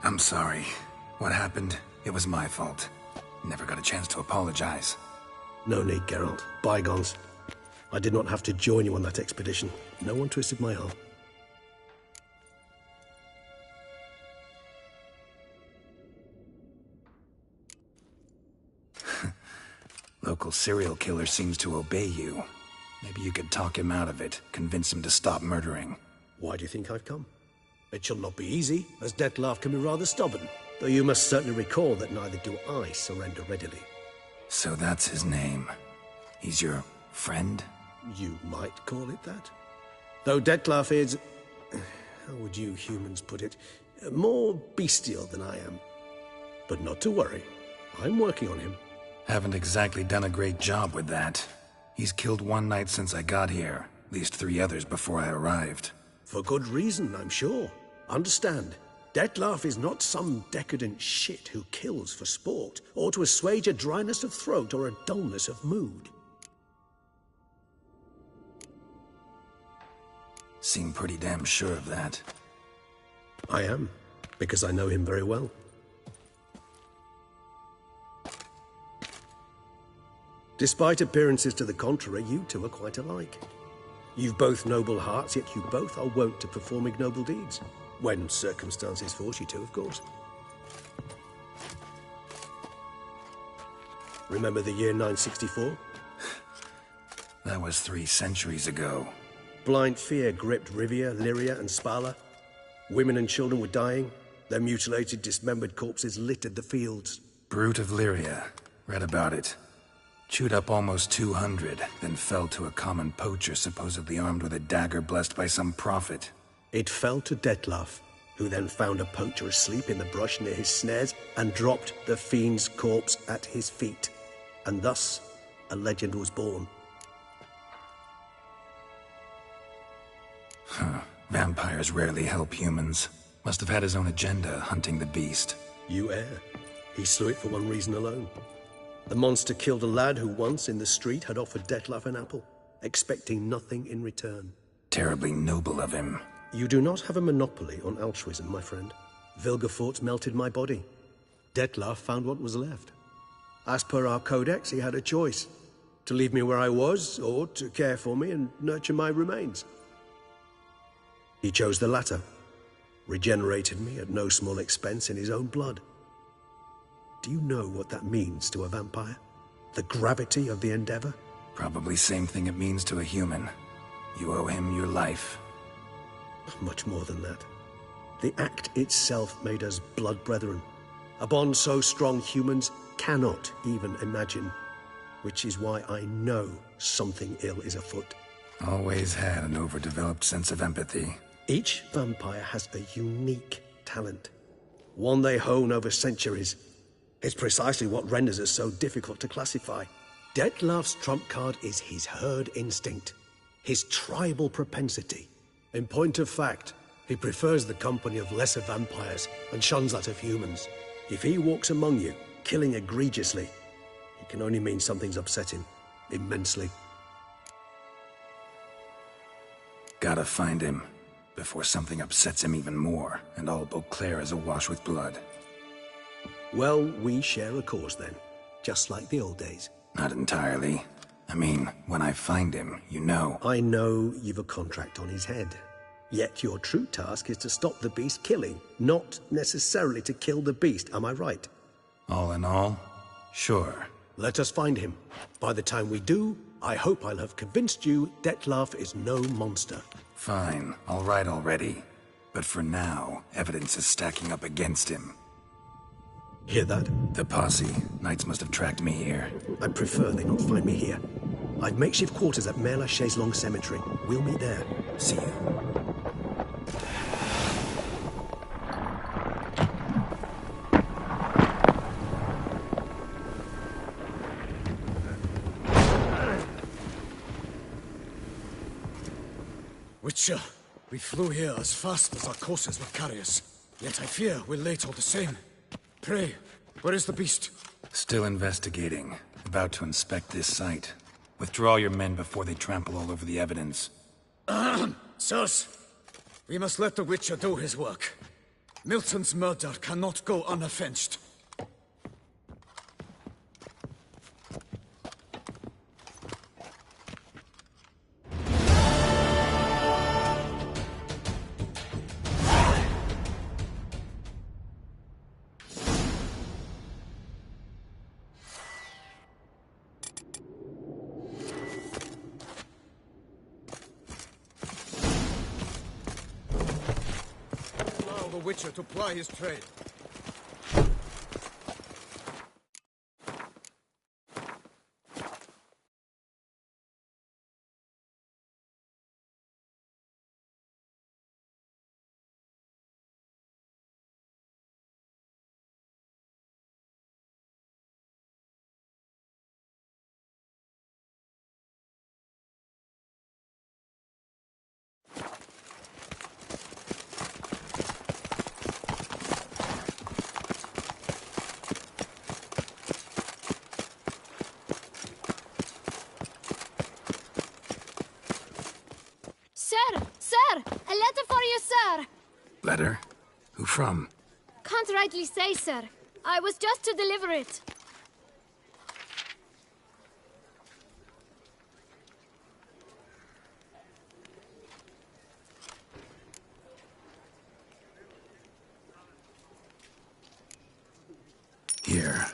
I'm sorry. What happened, it was my fault. Never got a chance to apologize. No need, Geralt. Bygones. I did not have to join you on that expedition. No one twisted my arm. Local serial killer seems to obey you. Maybe you could talk him out of it, convince him to stop murdering. Why do you think I've come? It shall not be easy, as Dettlaff can be rather stubborn. Though you must certainly recall that neither do I surrender readily. So that's his name. He's your friend? You might call it that. Though Dettlaff is... how would you humans put it? More bestial than I am. But not to worry. I'm working on him. Haven't exactly done a great job with that. He's killed one knight since I got here. At least 3 others before I arrived. For good reason, I'm sure. Understand, Dettlaff is not some decadent shit who kills for sport, or to assuage a dryness of throat or a dullness of mood. Seem pretty damn sure of that. I am, because I know him very well. Despite appearances to the contrary, you two are quite alike. You've both noble hearts, yet you both are wont to perform ignoble deeds. When circumstances force you to, of course. Remember the year 964? That was 3 centuries ago. Blind fear gripped Rivia, Lyria, and Spala. Women and children were dying. Their mutilated, dismembered corpses littered the fields. Brute of Lyria. Read about it. Chewed up almost 200, then fell to a common poacher supposedly armed with a dagger blessed by some prophet. It fell to Dettlaff, who then found a poacher asleep in the brush near his snares and dropped the fiend's corpse at his feet. And thus, a legend was born. Huh. Vampires rarely help humans. Must have had his own agenda, hunting the beast. You err. He slew it for one reason alone. The monster killed a lad who once, in the street, had offered Dettlaff an apple, expecting nothing in return. Terribly noble of him. You do not have a monopoly on altruism, my friend. Vilgefortz melted my body. Dettlaff found what was left. As per our codex, he had a choice. To leave me where I was, or to care for me and nurture my remains. He chose the latter. Regenerated me at no small expense in his own blood. Do you know what that means to a vampire? The gravity of the endeavor? Probably same thing it means to a human. You owe him your life. Much more than that. The act itself made us blood brethren. A bond so strong humans cannot even imagine. Which is why I know something ill is afoot. Always had an overdeveloped sense of empathy. Each vampire has a unique talent. One they hone over centuries. It's precisely what renders us so difficult to classify. Dettlaff's trump card is his herd instinct, his tribal propensity. In point of fact, he prefers the company of lesser vampires and shuns that of humans. If he walks among you, killing egregiously, it can only mean something's upset him, immensely. Gotta find him, before something upsets him even more, and all Beauclair is awash with blood. Well, we share a cause then, just like the old days. Not entirely. I mean, when I find him, you know. I know you've a contract on his head. Yet your true task is to stop the beast killing, not necessarily to kill the beast, am I right? All in all, sure. Let us find him. By the time we do, I hope I'll have convinced you Dettlaff is no monster. Fine, all right already. But for now, evidence is stacking up against him. Hear that? The posse. Knights must have tracked me here. I prefer they not find me here. I've makeshift quarters at Mère Lachaise Long Cemetery. We'll meet there. See you. Witcher, we flew here as fast as our courses would carry us. Yet I fear we're late all the same. Pray, where is the beast? Still investigating. About to inspect this site. Withdraw your men before they trample all over the evidence. Sirs, we must let the Witcher do his work. Milton's murder cannot go unavenged. The Witcher to ply his trade. Sir! A letter for you, sir! Letter? Who from? Can't rightly say, sir. I was just to deliver it. Here.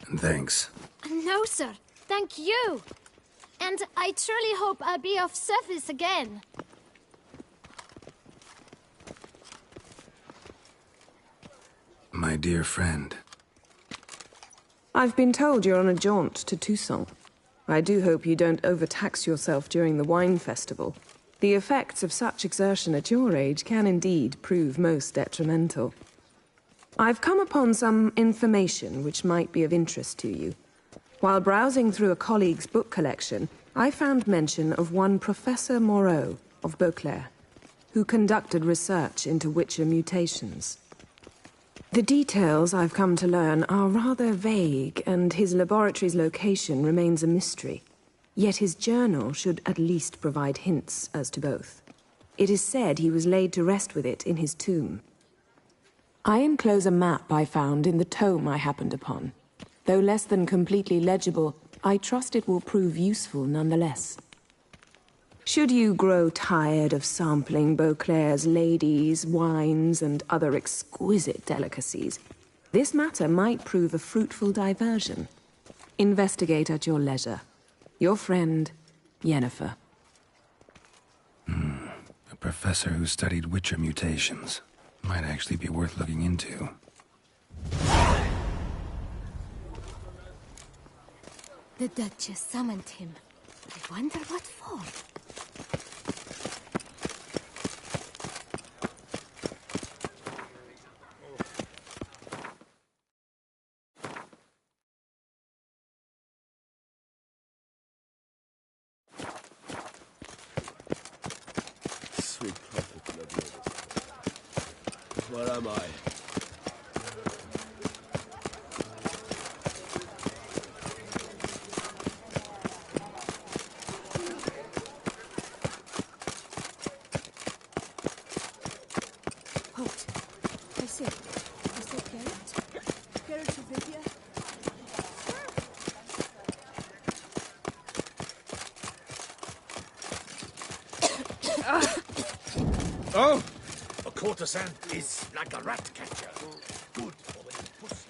And thanks. No, sir. Thank you. And I truly hope I'll be of service again. My dear friend. I've been told you're on a jaunt to Toussaint. I do hope you don't overtax yourself during the wine festival. The effects of such exertion at your age can indeed prove most detrimental. I've come upon some information which might be of interest to you. While browsing through a colleague's book collection, I found mention of one Professor Moreau of Beauclair, who conducted research into Witcher mutations. The details I've come to learn are rather vague, and his laboratory's location remains a mystery. Yet his journal should at least provide hints as to both. It is said he was laid to rest with it in his tomb. I enclose a map I found in the tome I happened upon. Though less than completely legible, I trust it will prove useful nonetheless. Should you grow tired of sampling Beauclair's ladies, wines, and other exquisite delicacies, this matter might prove a fruitful diversion. Investigate at your leisure. Your friend, Yennefer. A professor who studied Witcher mutations. Might actually be worth looking into. The Duchess summoned him. I wonder what for. Sweet prophet, lovely. Where am I? Halt. I say, Geralt? Geralt of Rivia? Oh! A courtesan is like a rat catcher. Good for when you pussy.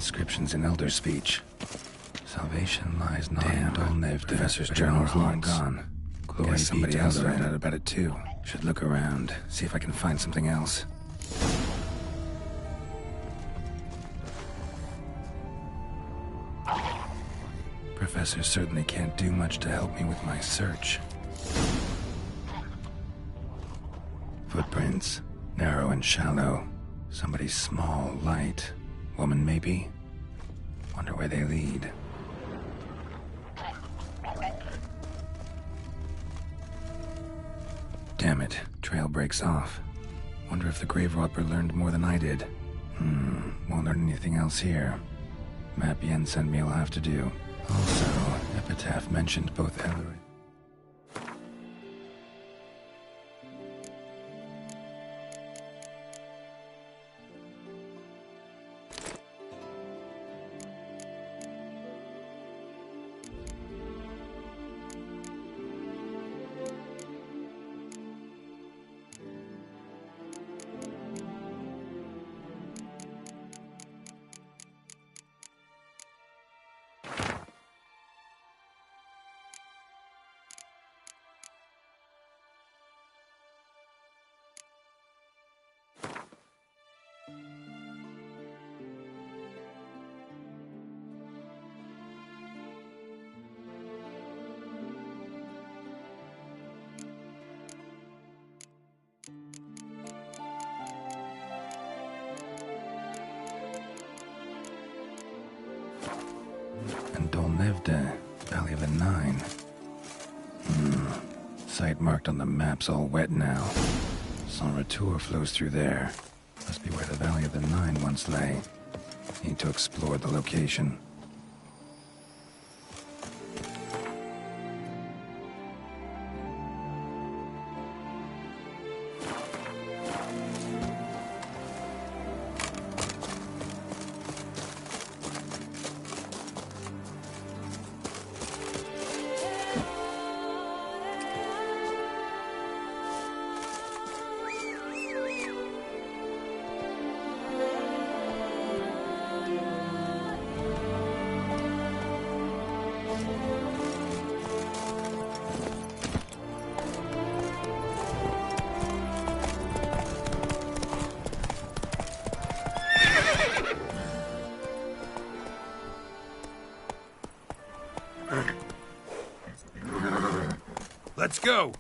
Inscriptions in Elder speech. Salvation lies not in Dolnev. Professor's journal's long gone. Glory guess somebody else found out about it too. Should look around, see if I can find something else. Professor certainly can't do much to help me with my search. Footprints. Narrow and shallow. Somebody small, light. Woman, maybe? Wonder where they lead. Damn it. Trail breaks off. Wonder if the grave robber learned more than I did. Won't learn anything else here. Map Yen sent me will have to do. Also, Epitaph mentioned both Ellery. And Dolnevda, Valley of the Nine. Site marked on the map's all wet now. San Retour flows through there. Must be where the Valley of the Nine once lay. Need to explore the location. Let's go!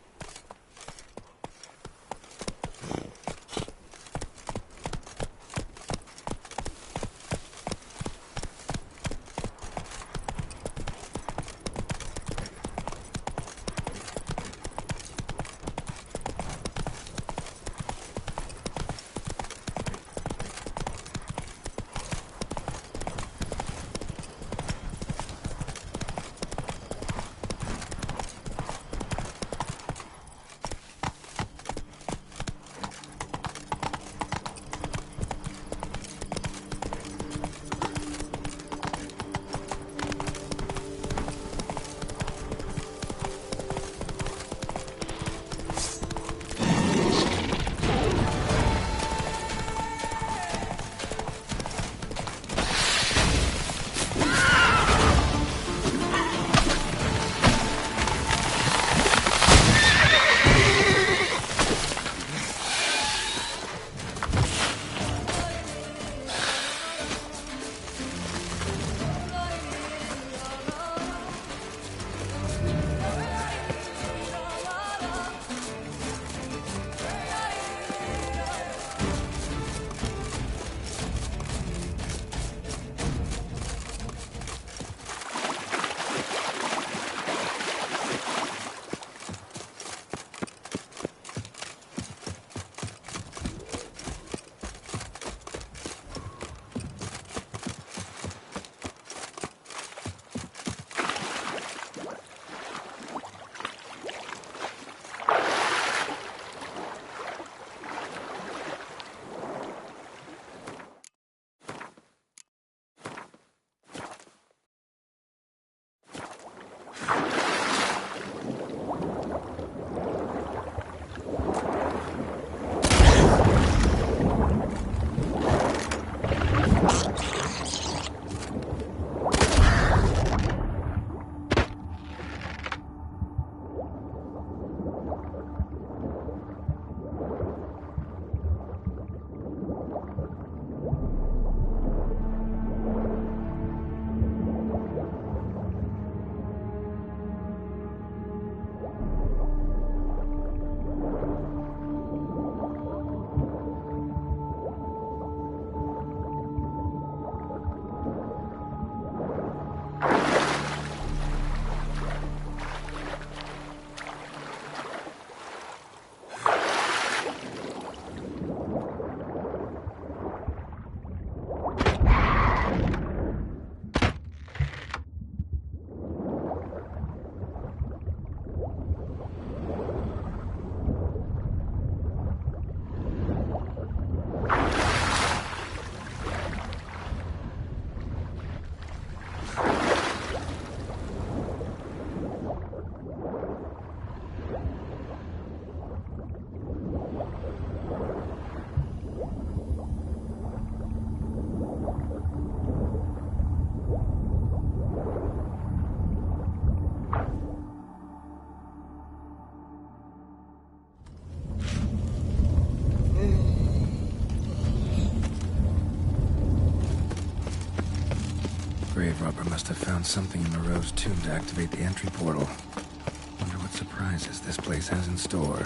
grave robber must have found something in Moreau's tomb to activate the entry portal. Wonder what surprises this place has in store.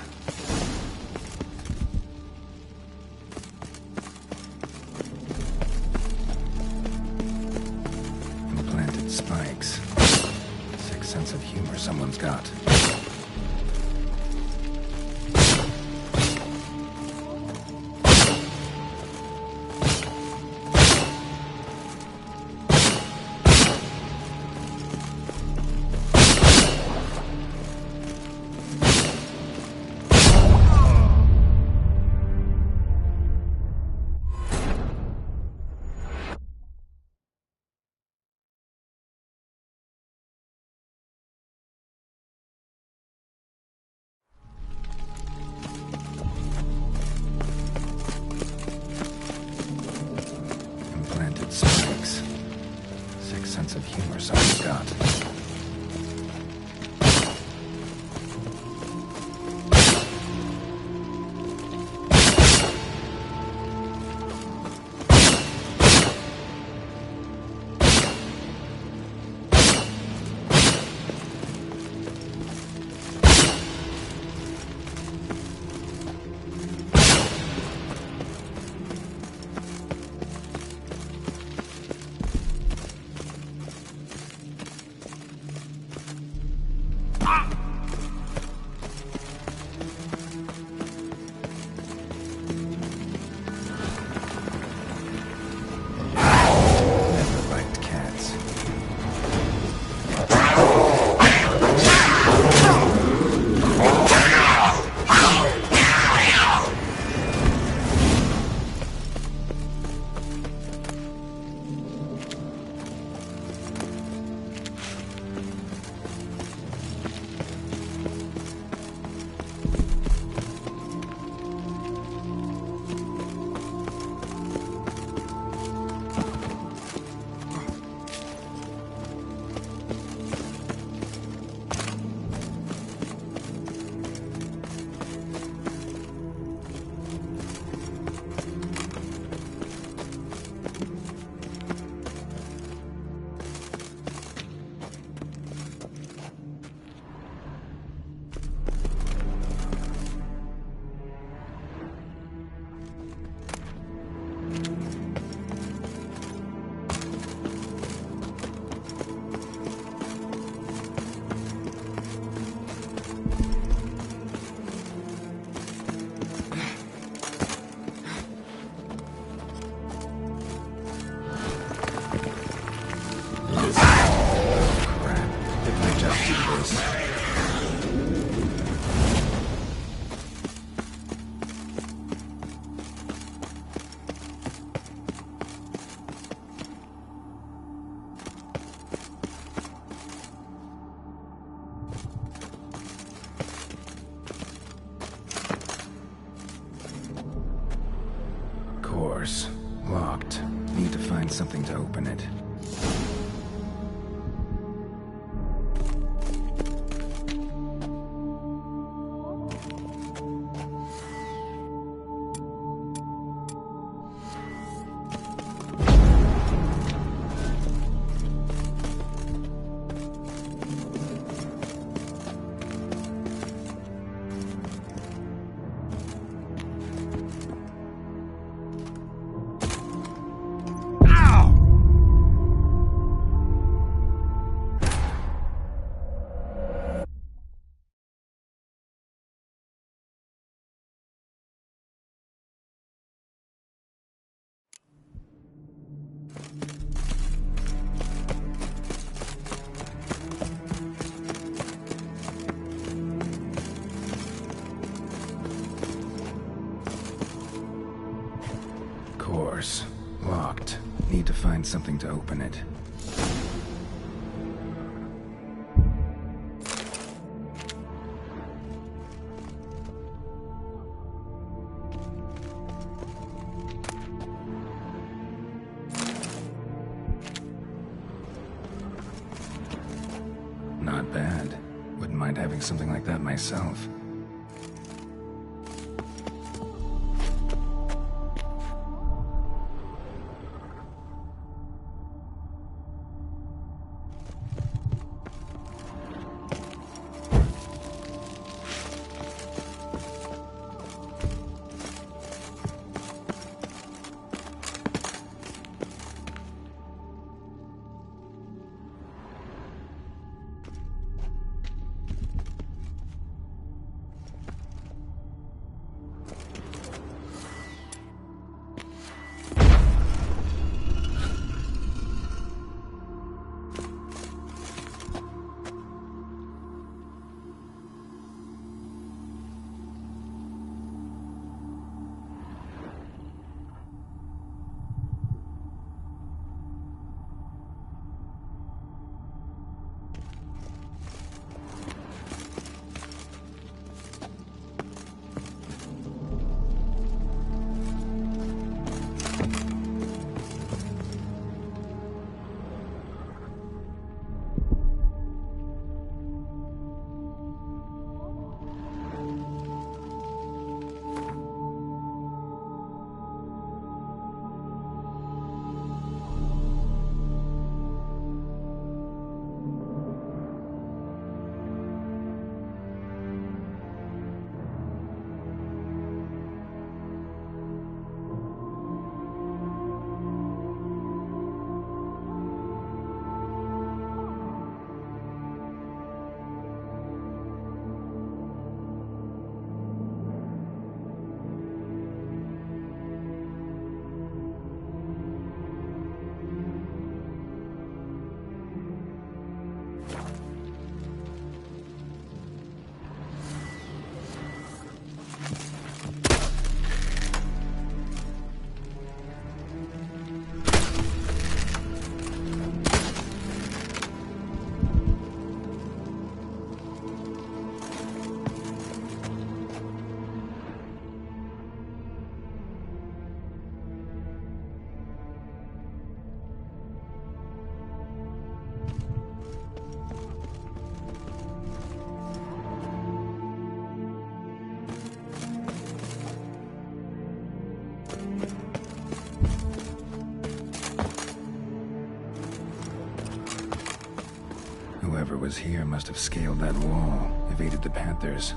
Implanted spikes. Sick sense of humor someone's got. Spikes. Sick sense of humor someone's got. Locked. Need to find something to open it. Locked. Need to find something to open it. Not bad. Wouldn't mind having something like that myself. Whoever was here must have scaled that wall, evaded the Panthers.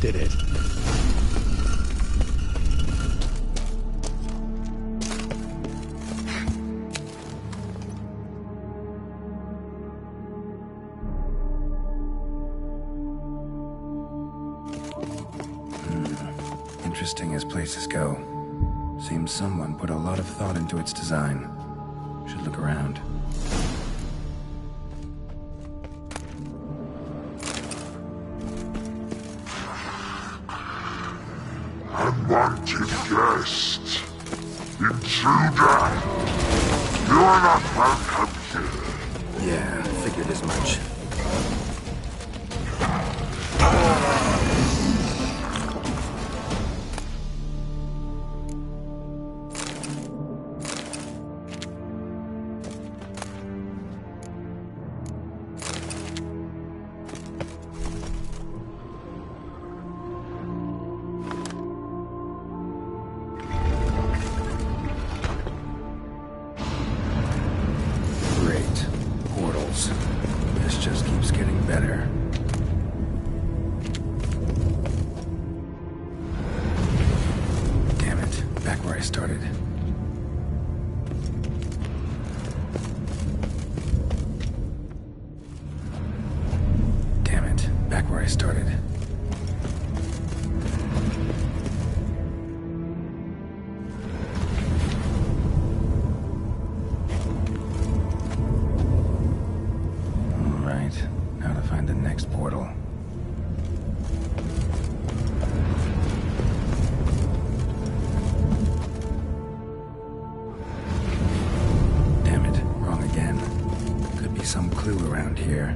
Did it. Interesting as places go. Seems someone put a lot of thought into its design. Should look around. Unwanted guest. Intruder. You are not welcome here. Yeah, figured as much. This just keeps getting better. Damn it, back where I started. Damn it, back where I started. Now to find the next portal. Damn it, wrong again. Could be some clue around here.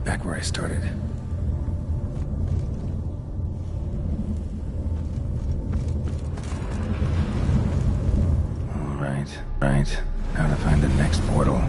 Back where I started. All right. Now to find the next portal.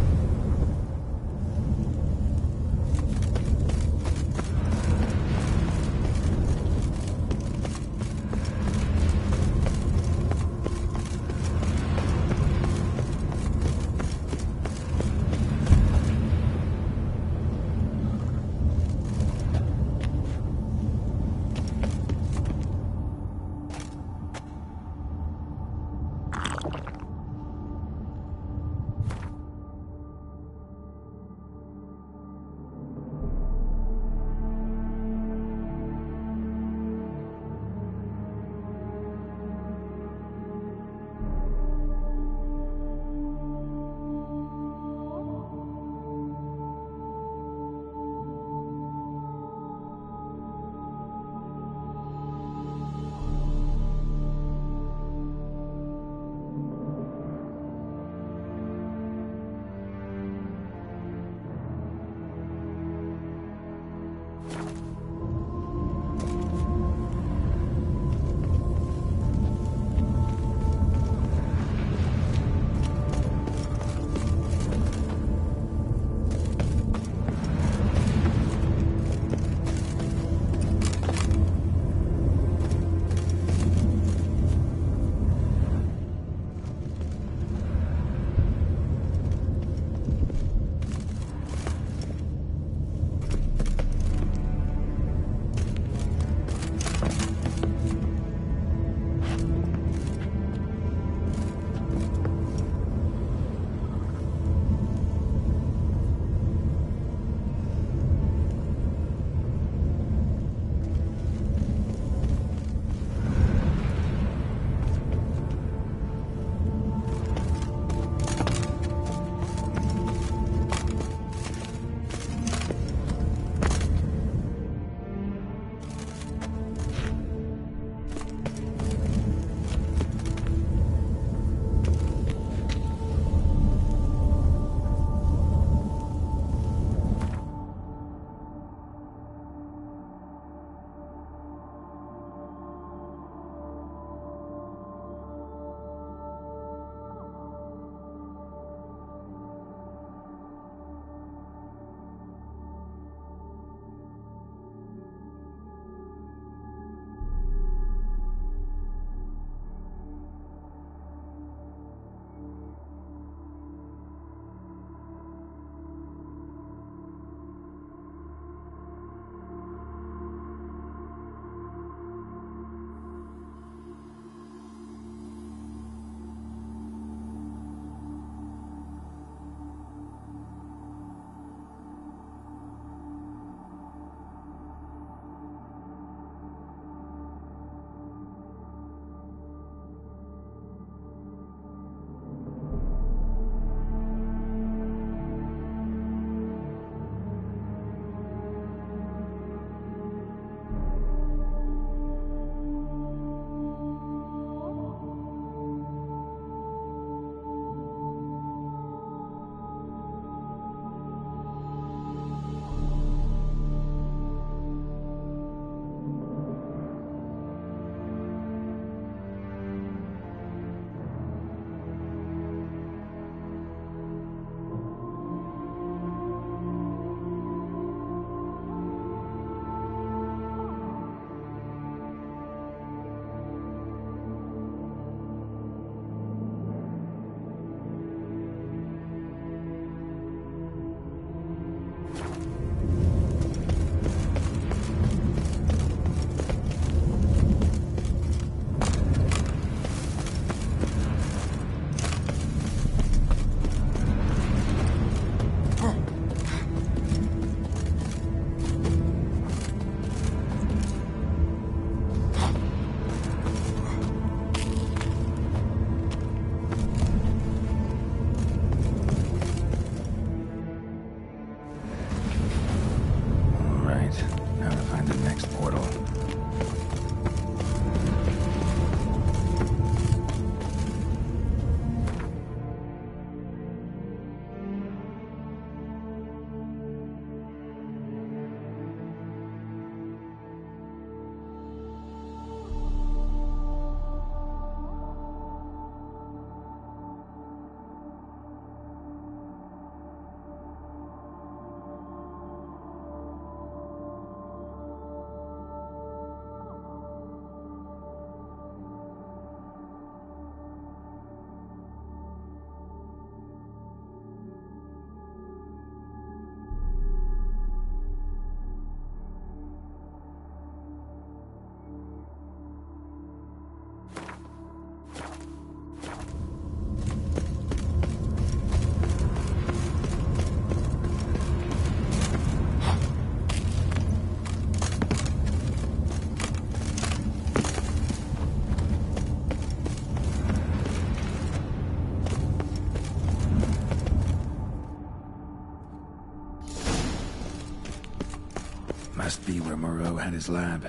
where Moreau had his lab.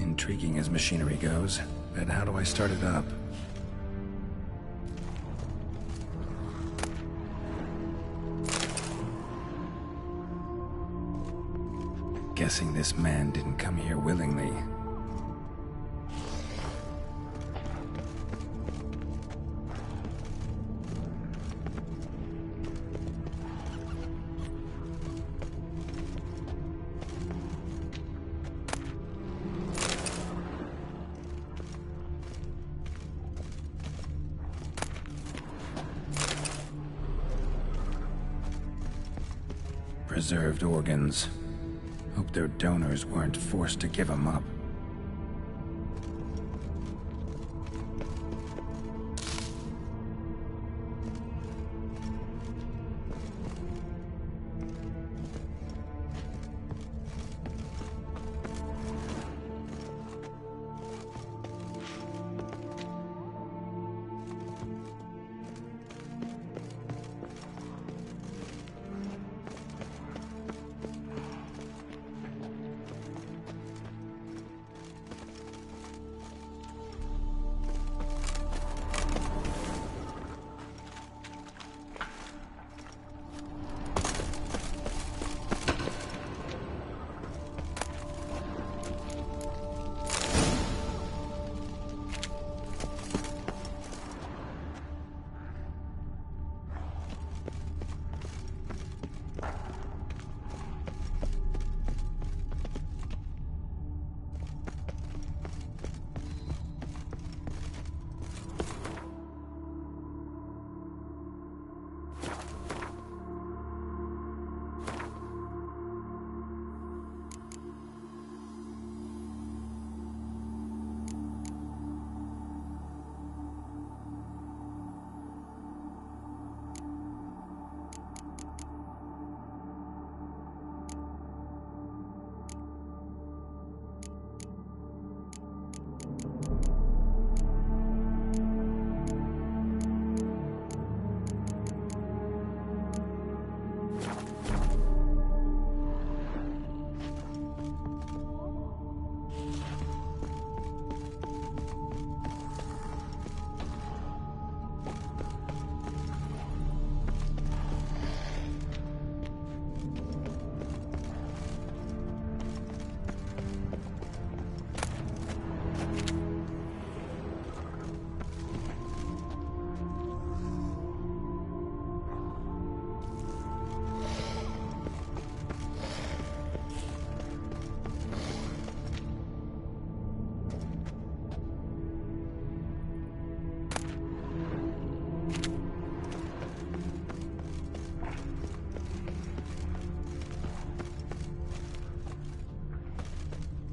Intriguing as machinery goes, but how do I start it up? Guessing this man didn't come here willingly. Preserved organs. Hope their donors weren't forced to give them up.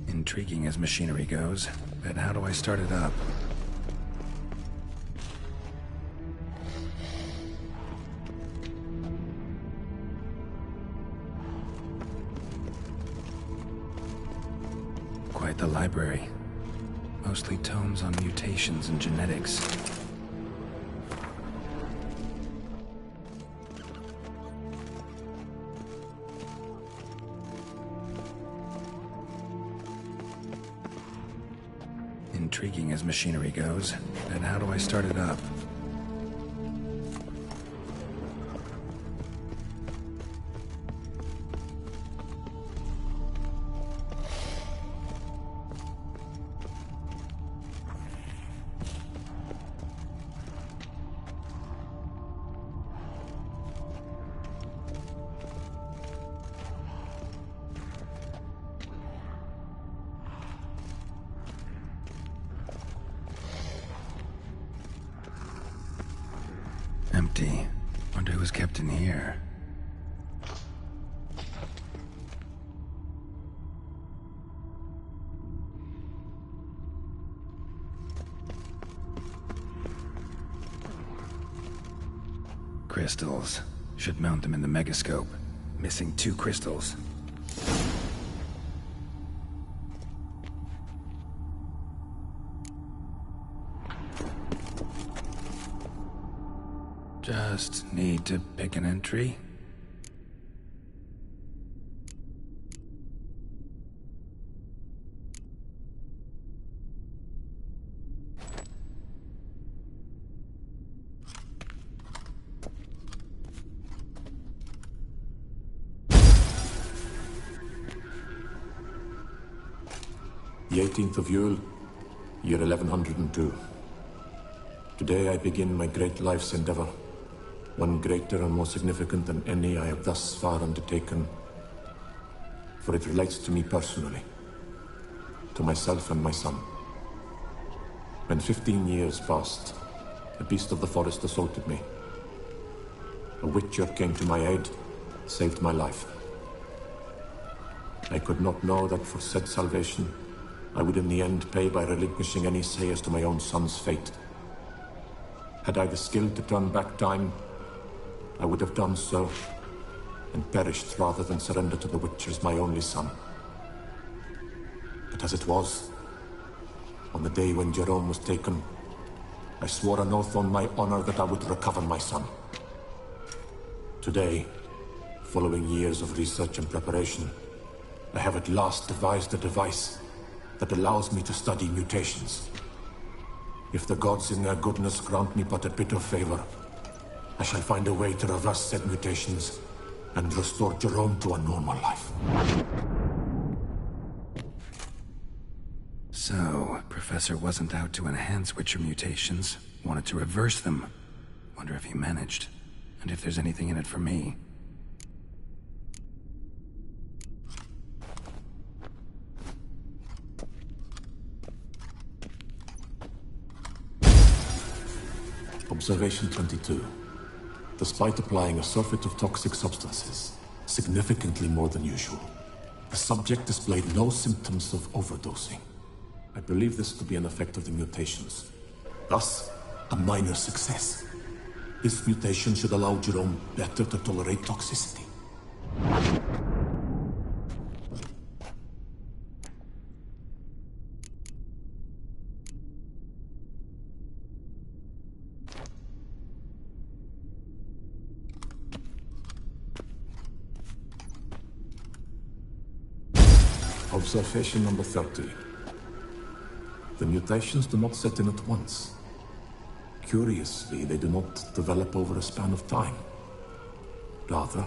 Intriguing as machinery goes, but how do I start it up? Quite the library. Mostly tomes on mutations and genetics. Intriguing as machinery goes, but how do I start it up? Empty. Wonder who was kept in here. crystals. Should mount them in the megascope. Missing 2 crystals. Just need to pick an entry. The 18th of Yule, year 1102. Today I begin my great life's endeavor, one greater and more significant than any I have thus far undertaken, for it relates to me personally, to myself and my son. When 15 years passed, a beast of the forest assaulted me. A witcher came to my aid, saved my life. I could not know that for said salvation, I would in the end pay by relinquishing any say as to my own son's fate. Had I the skill to turn back time, I would have done so, and perished rather than surrender to the Witchers my only son. But as it was, on the day when Jerome was taken, I swore an oath on my honor that I would recover my son. Today, following years of research and preparation, I have at last devised a device that allows me to study mutations. If the gods in their goodness grant me but a bit of favor, I shall find a way to reverse said mutations and restore Jerome to a normal life. So, Professor wasn't out to enhance Witcher mutations, wanted to reverse them. Wonder if he managed, and if there's anything in it for me. Observation 22. Despite applying a surfeit of toxic substances, significantly more than usual, the subject displayed no symptoms of overdosing. I believe this to be an effect of the mutations. Thus, a minor success. This mutation should allow Jerome better to tolerate toxicity. Observation number 30. The mutations do not set in at once. Curiously, they do not develop over a span of time. Rather,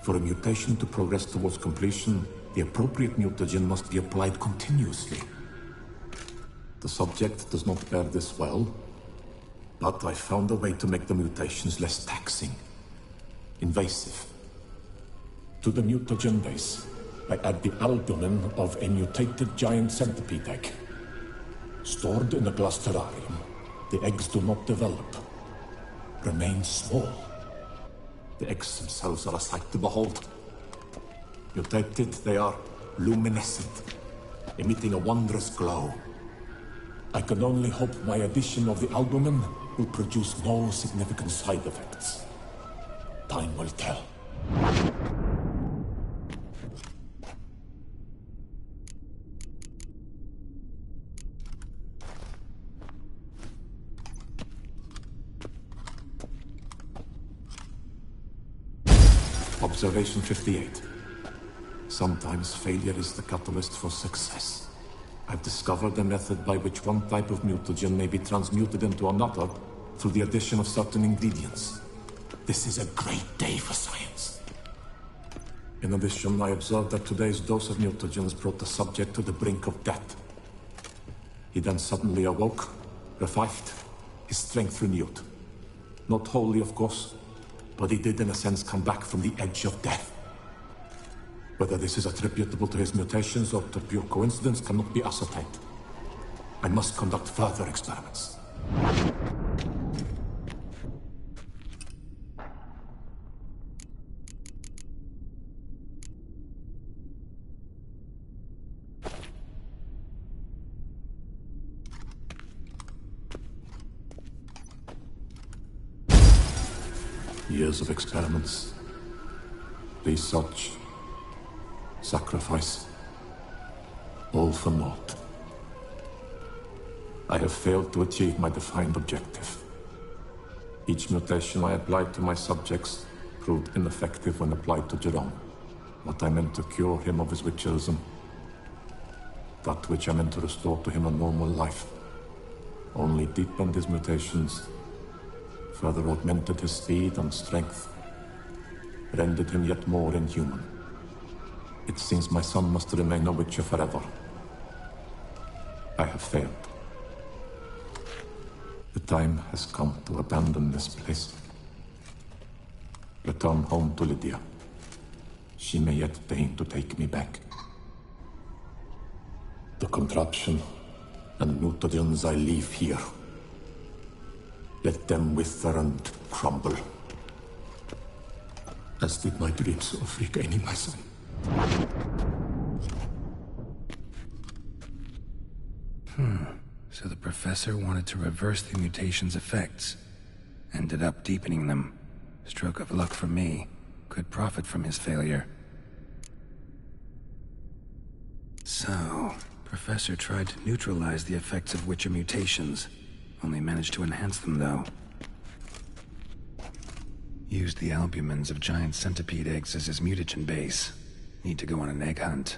for a mutation to progress towards completion, the appropriate mutagen must be applied continuously. The subject does not bear this well, but I found a way to make the mutations less taxing, invasive. To the mutagen base, I add the albumin of a mutated giant centipede egg. Stored in a glass terrarium, the eggs do not develop, remain small. The eggs themselves are a sight to behold. Mutated, they are luminescent, emitting a wondrous glow. I can only hope my addition of the albumin will produce no significant side effects. Time will tell. Observation 58. Sometimes failure is the catalyst for success. I've discovered a method by which one type of mutagen may be transmuted into another through the addition of certain ingredients. This is a great day for science. In addition, I observed that today's dose of mutagens brought the subject to the brink of death. He then suddenly awoke, revived, his strength renewed. Not wholly, of course, but he did in a sense come back from the edge of death. Whether this is attributable to his mutations or to pure coincidence cannot be ascertained. I must conduct further experiments. years of experiments, research, sacrifice, all for naught. I have failed to achieve my defined objective. Each mutation I applied to my subjects proved ineffective when applied to Jerome. What I meant to cure him of his witcherism, that which I meant to restore to him a normal life, only deepened his mutations, further augmented his speed and strength, rendered him yet more inhuman. It seems my son must remain a witcher forever. I have failed. The time has come to abandon this place. Return home to Lydia. She may yet deign to take me back. The contraption and mutagens I leave here, let them wither and crumble, as did my dreams of regaining my son. So the professor wanted to reverse the mutation's effects. Ended up deepening them. Stroke of luck for me. Could profit from his failure. So, Professor tried to neutralize the effects of Witcher mutations. Only managed to enhance them, though. Used the albumins of giant centipede eggs as his mutagen base. Need to go on an egg hunt.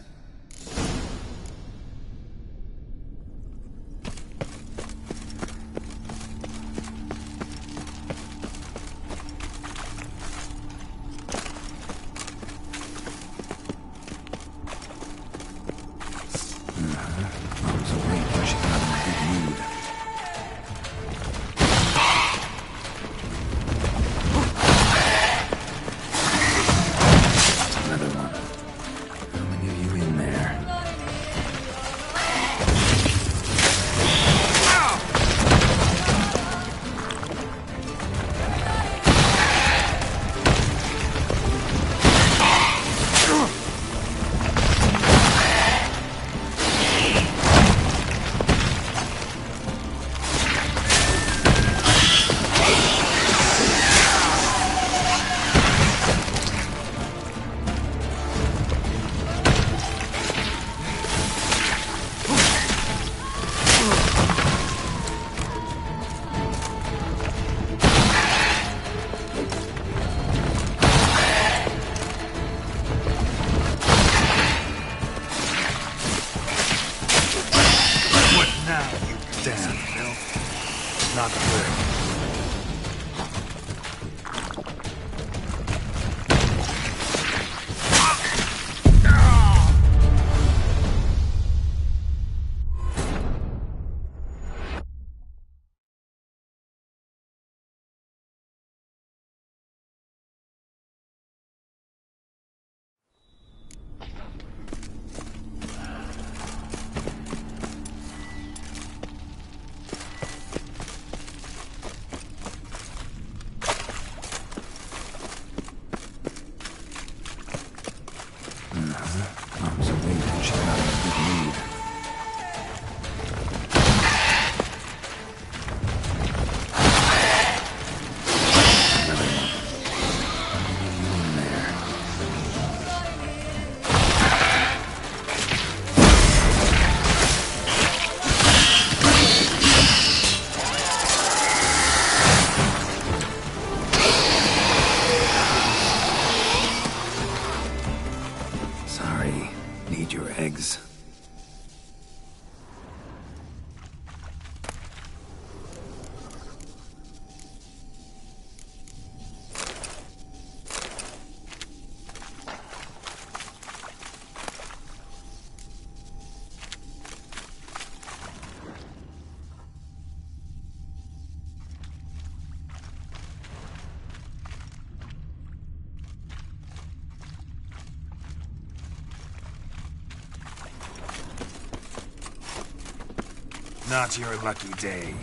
Not your lucky day.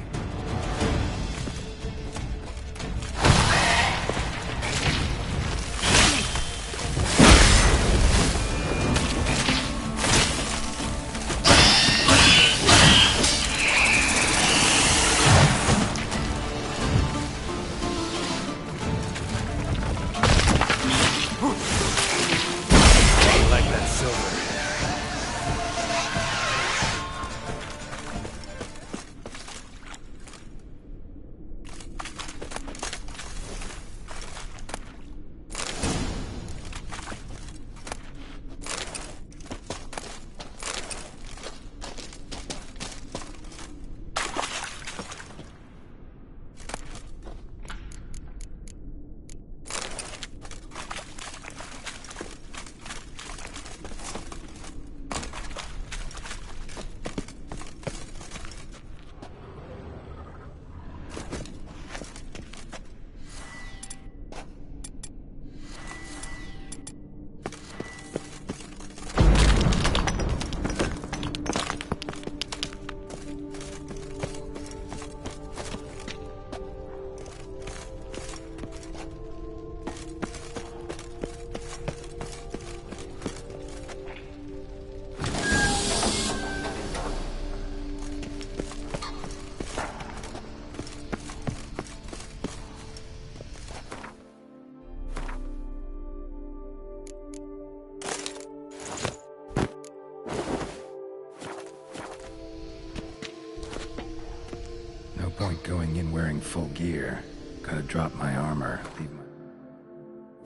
full gear. Gotta drop my armor, leave my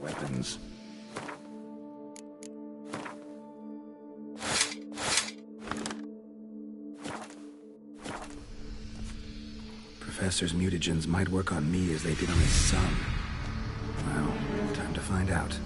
weapons. Professor's mutagens might work on me as they did on his son. Well, time to find out.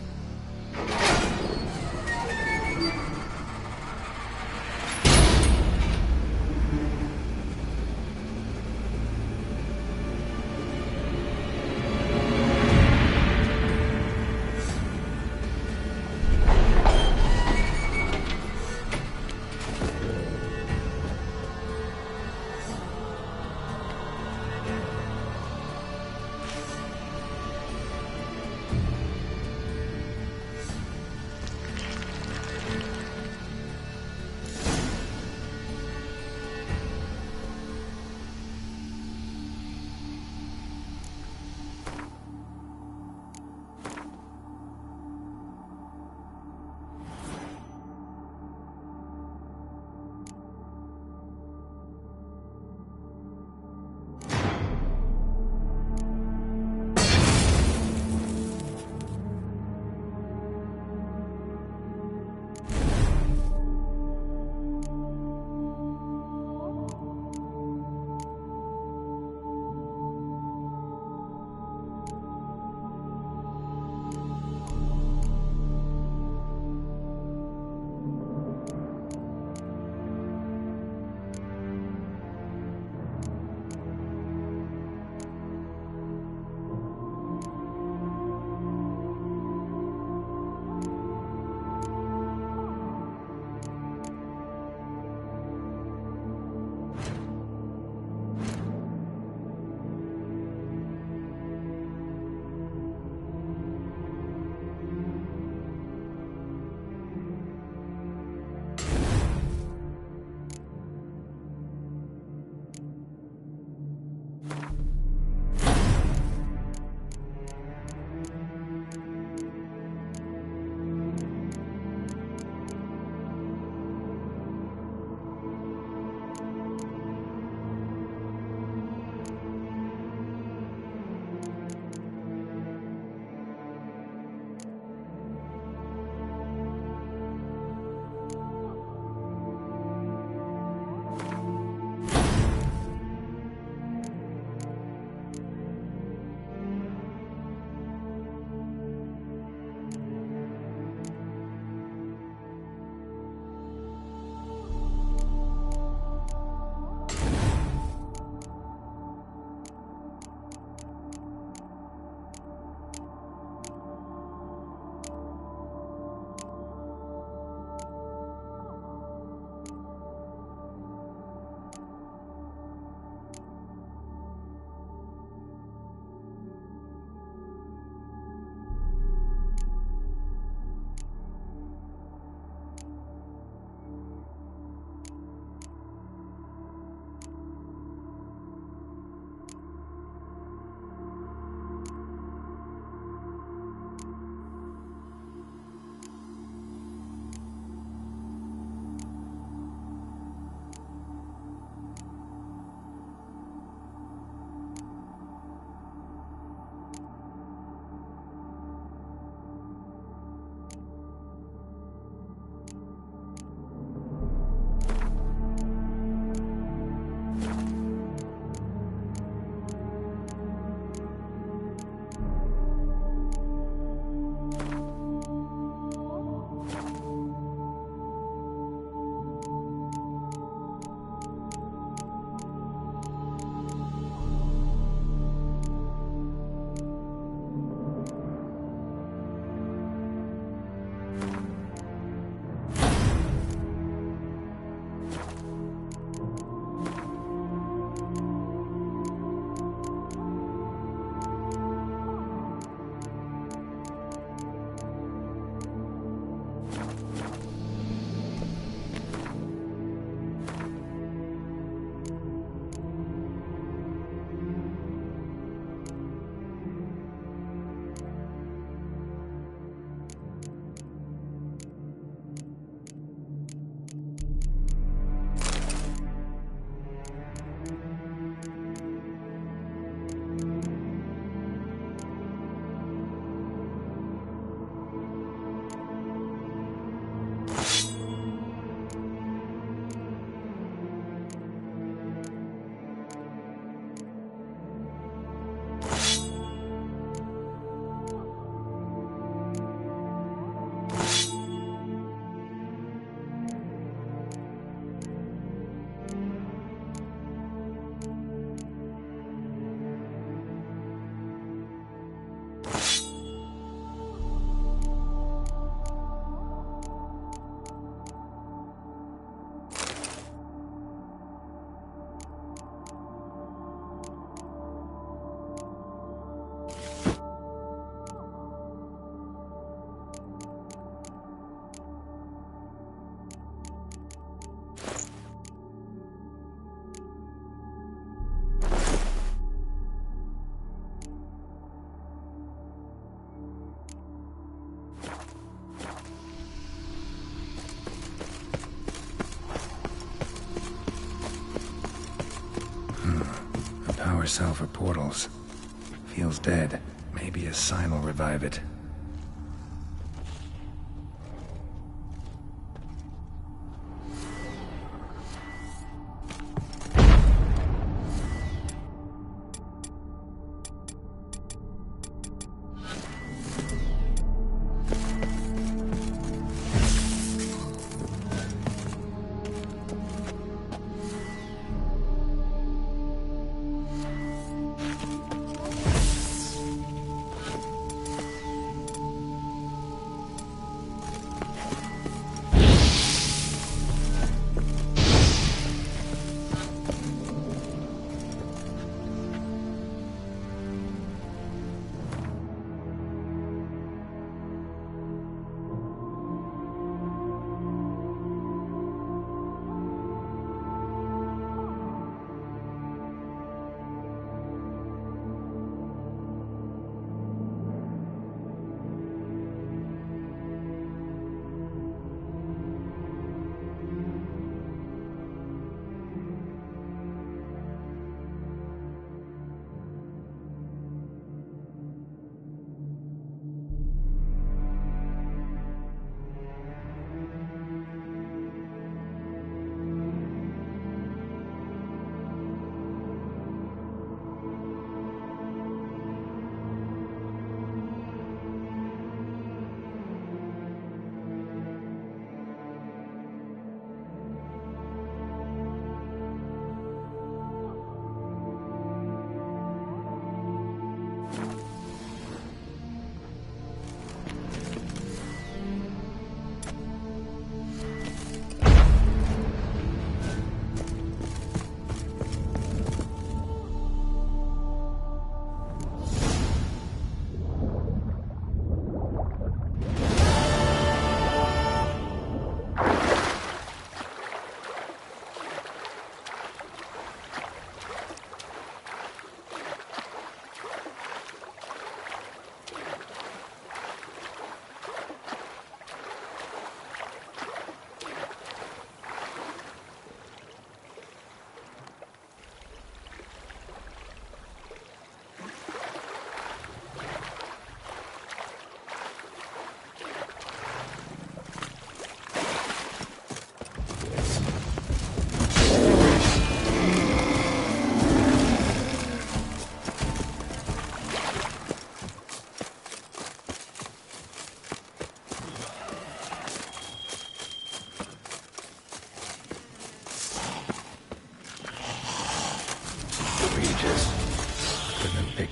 poor cell for portals. Feels dead. Maybe a sign will revive it.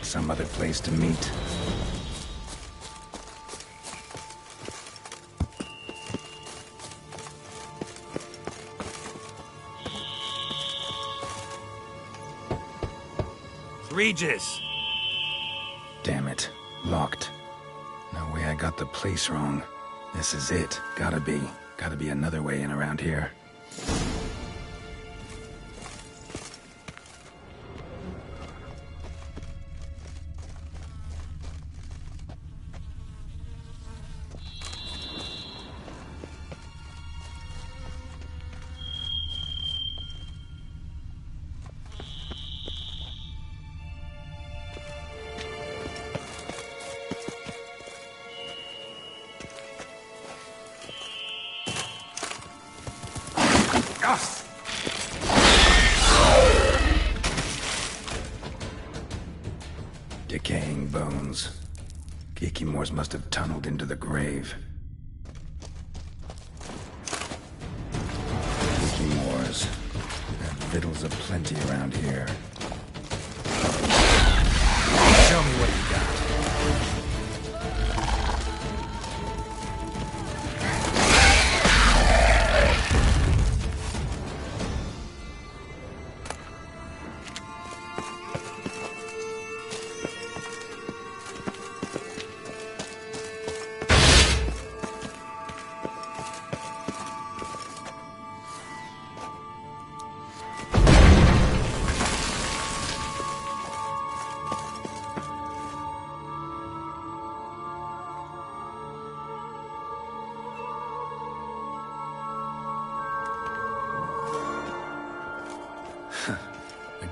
Some other place to meet. Regis! Damn it. Locked. No way I got the place wrong. This is it. Gotta be. Gotta be another way in around here. Decaying bones. Kikimors must have tunneled into the grave. Kikimors. And victuals aplenty around here. Show me what you got.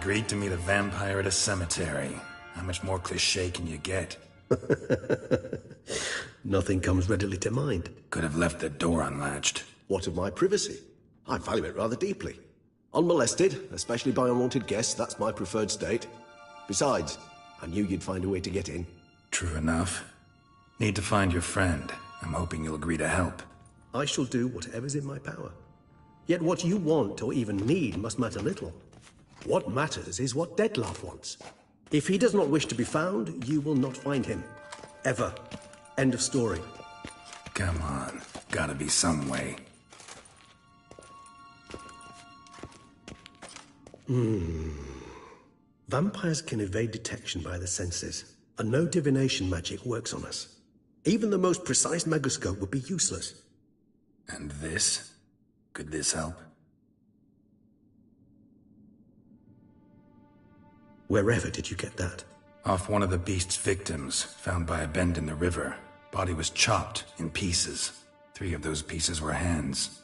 agreed to meet a vampire at a cemetery. How much more cliché can you get? Nothing comes readily to mind. Could have left the door unlatched. What of my privacy? I value it rather deeply. Unmolested, especially by unwanted guests, that's my preferred state. Besides, I knew you'd find a way to get in. True enough. Need to find your friend. I'm hoping you'll agree to help. I shall do whatever's in my power. Yet what you want or even need must matter little. What matters is what Dettlaff wants. If he does not wish to be found, you will not find him. Ever. End of story. Come on. Gotta be some way. Vampires can evade detection by the senses, and no divination magic works on us. Even the most precise megoscope would be useless. And this? Could this help? Wherever did you get that? Off one of the beast's victims, found by a bend in the river. Body was chopped in pieces. 3 of those pieces were hands.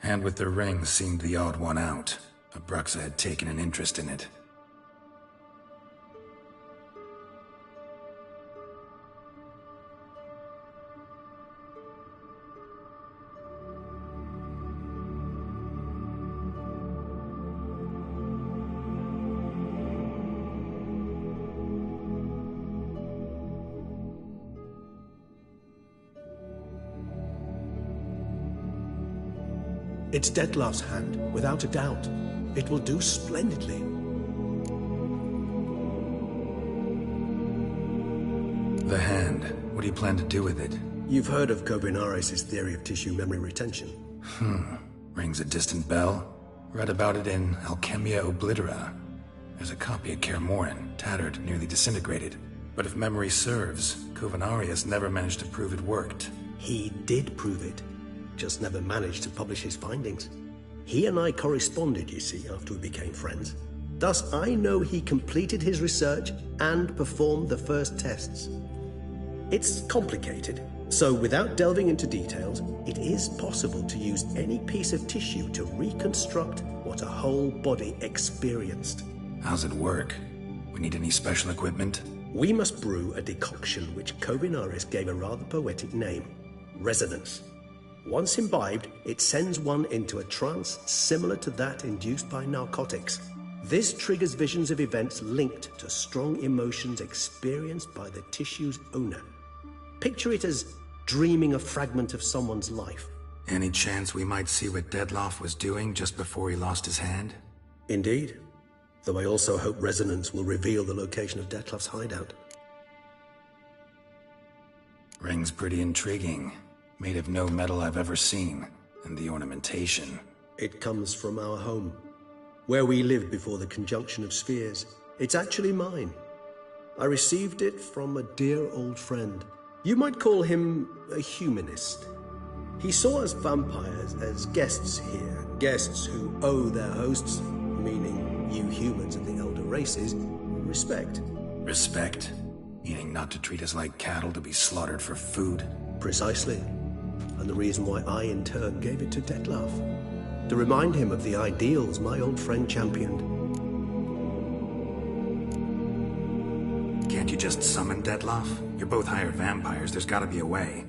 Hand with the ring seemed the odd one out. Abruxa had taken an interest in it. It's Dettlaff's hand, without a doubt. It will do splendidly. The hand. What do you plan to do with it? You've heard of Kovinares' theory of tissue memory retention. Rings a distant bell. Read about it in Alchemia Oblitera. There's a copy at Kaer Morhen, tattered, nearly disintegrated. But if memory serves, Kovinares never managed to prove it worked. He did prove it. Just never managed to publish his findings. He and I corresponded, you see, after we became friends. Thus, I know he completed his research and performed the first tests. It's complicated, so without delving into details, it is possible to use any piece of tissue to reconstruct what a whole body experienced. How's it work? We need any special equipment? We must brew a decoction which Kovinares gave a rather poetic name, resonance. Once imbibed, it sends one into a trance similar to that induced by narcotics. This triggers visions of events linked to strong emotions experienced by the tissue's owner. Picture it as dreaming a fragment of someone's life. Any chance we might see what Dettlaff was doing just before he lost his hand? Indeed. Though I also hope resonance will reveal the location of Dettlaff's hideout. Ring's pretty intriguing. Made of no metal I've ever seen, and the ornamentation. It comes from our home, where we lived before the conjunction of spheres. It's actually mine. I received it from a dear old friend. You might call him a humanist. He saw us vampires as guests here, guests who owe their hosts, meaning you humans and the elder races, respect. Respect? Meaning not to treat us like cattle to be slaughtered for food? Precisely. And the reason why I, in turn, gave it to Dettlaff. To remind him of the ideals my old friend championed. Can't you just summon Dettlaff? You're both hired vampires, there's gotta be a way.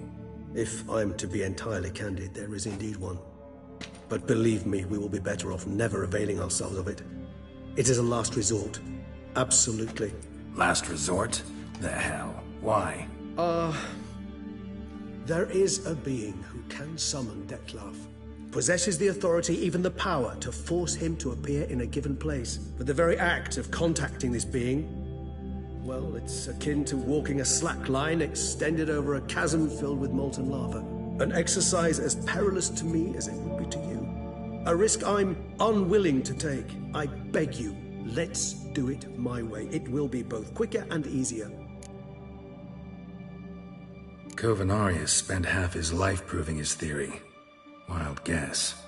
If I'm to be entirely candid, there is indeed one. But believe me, we will be better off never availing ourselves of it. It is a last resort. Absolutely. Last resort? The hell? Why? There is a being who can summon Dettlaff. Possesses the authority, even the power, to force him to appear in a given place. But the very act of contacting this being, well, it's akin to walking a slack line extended over a chasm filled with molten lava. An exercise as perilous to me as it would be to you. A risk I'm unwilling to take. I beg you, let's do it my way. It will be both quicker and easier. Kovinares spent half his life proving his theory. Wild guess.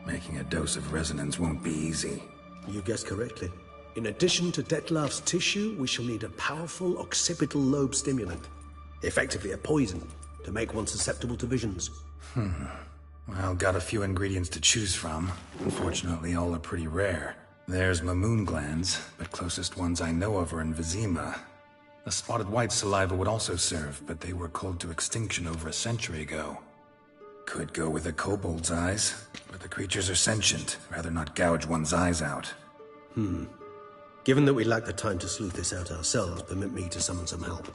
Making a dose of resonance won't be easy. You guessed correctly. In addition to Dettlaff's tissue, we shall need a powerful occipital lobe stimulant. Effectively a poison, to make one susceptible to visions. Well, got a few ingredients to choose from. Unfortunately, all are pretty rare. There's Mamoon glands, but closest ones I know of are in Vizima. A spotted white saliva would also serve, but they were cold to extinction over a century ago. Could go with a kobold's eyes, but the creatures are sentient. Rather not gouge one's eyes out. Given that we lack the time to sleuth this out ourselves, permit me to summon some help.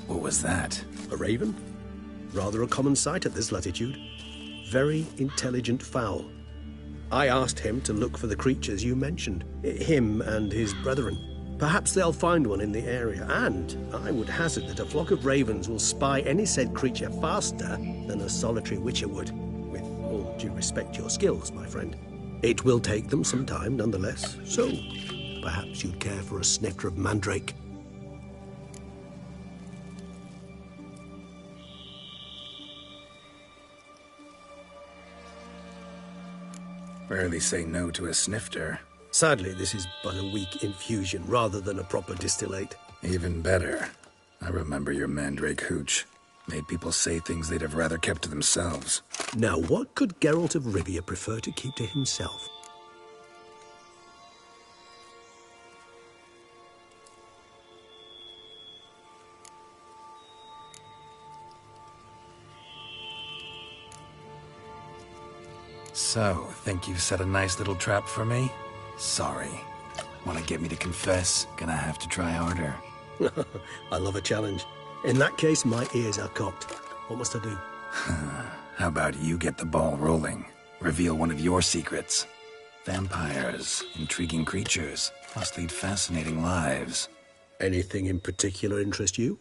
What was that? A raven? Rather a common sight at this latitude. Very intelligent fowl. I asked him to look for the creatures you mentioned. Him and his brethren. Perhaps they'll find one in the area, and I would hazard that a flock of ravens will spy any said creature faster than a solitary witcher would. With all due respect to your skills, my friend. It will take them some time, nonetheless, so perhaps you'd care for a snifter of mandrake. Rarely say no to a snifter. Sadly, this is but a weak infusion rather than a proper distillate. Even better. I remember your mandrake hooch. Made people say things they'd have rather kept to themselves. Now, what could Geralt of Rivia prefer to keep to himself? So, think you've set a nice little trap for me? Sorry. Want to get me to confess? Gonna have to try harder. I love a challenge. In that case, my ears are cocked. What must I do? How about you get the ball rolling? Reveal one of your secrets. Vampires, intriguing creatures, must lead fascinating lives. Anything in particular interest you?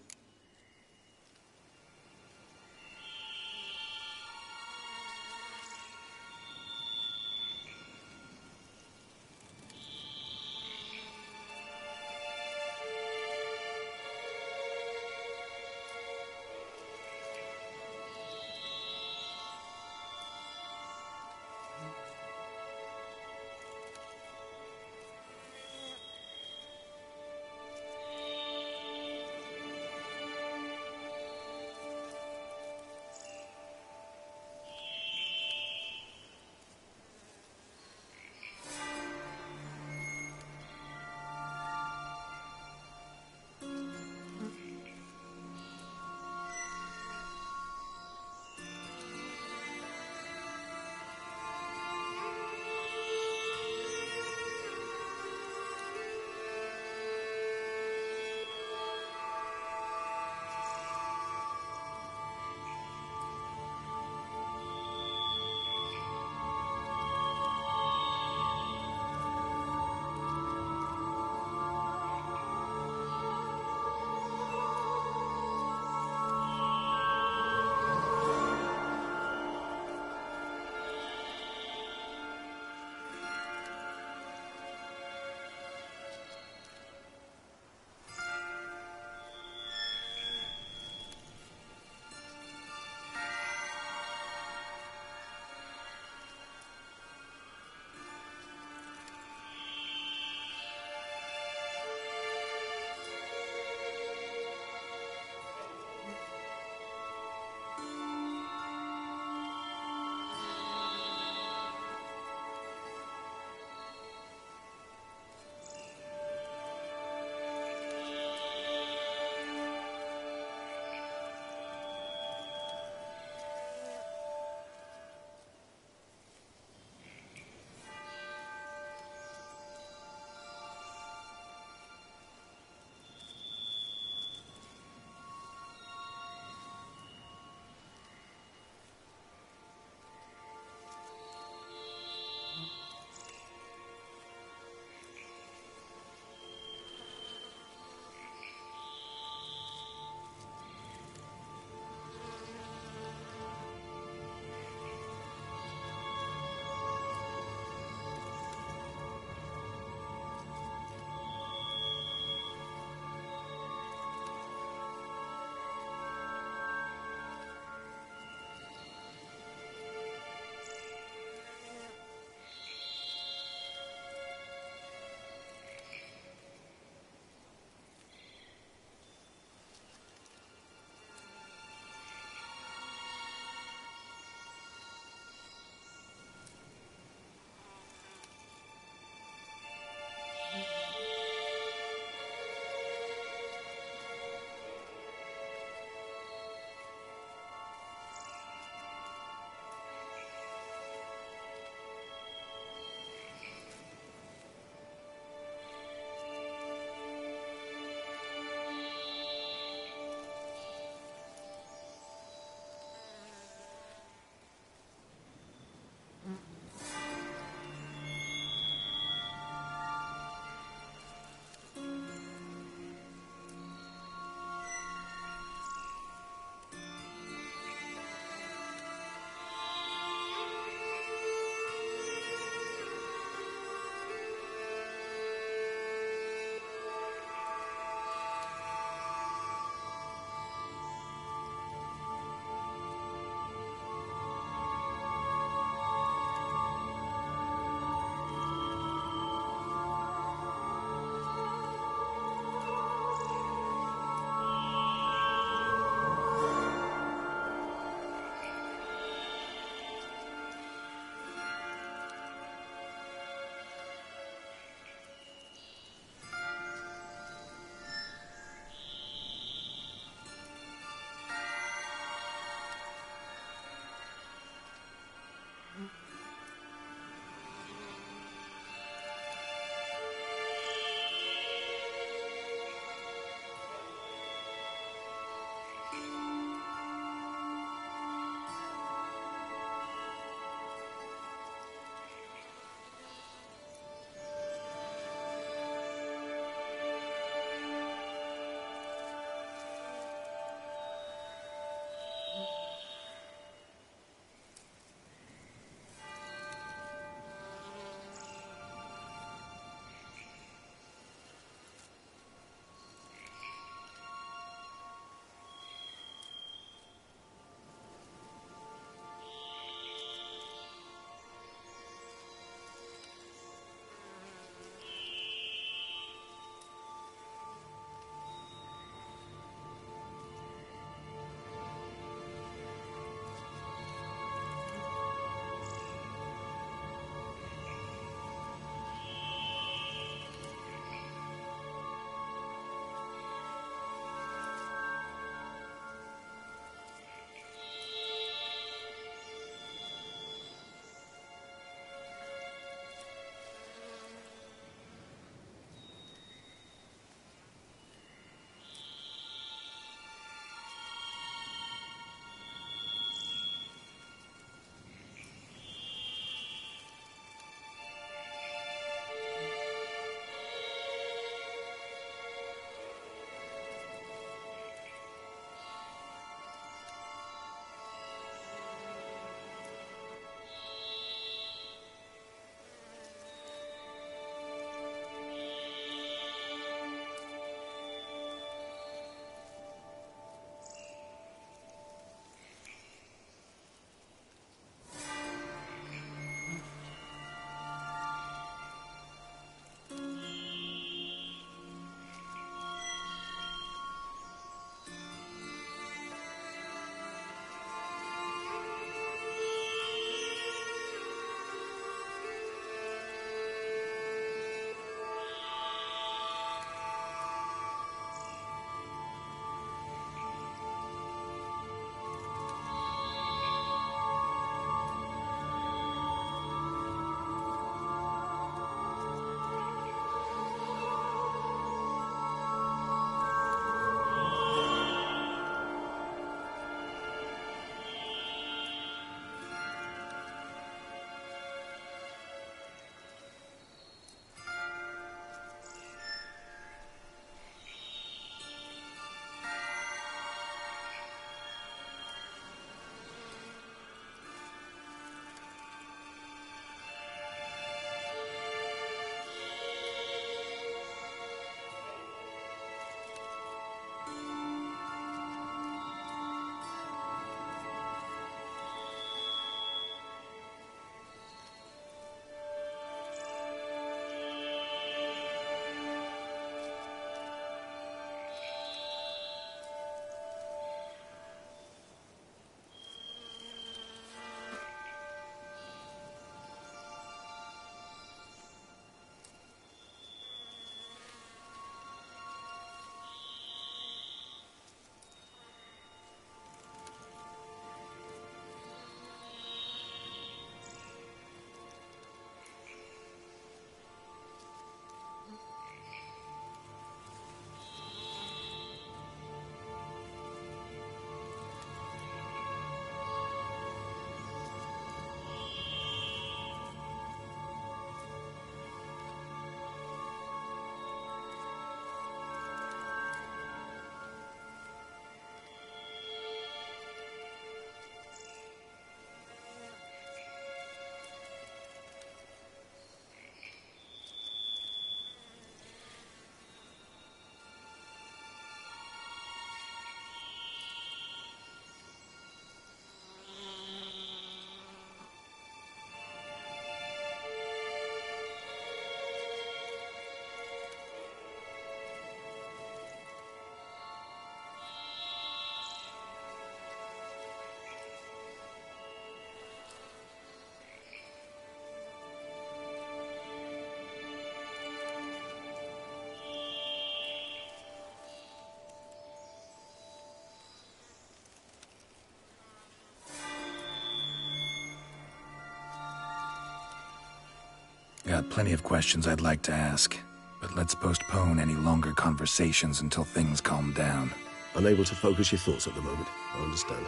Got plenty of questions I'd like to ask, but let's postpone any longer conversations until things calm down. Unable to focus your thoughts at the moment, I understand.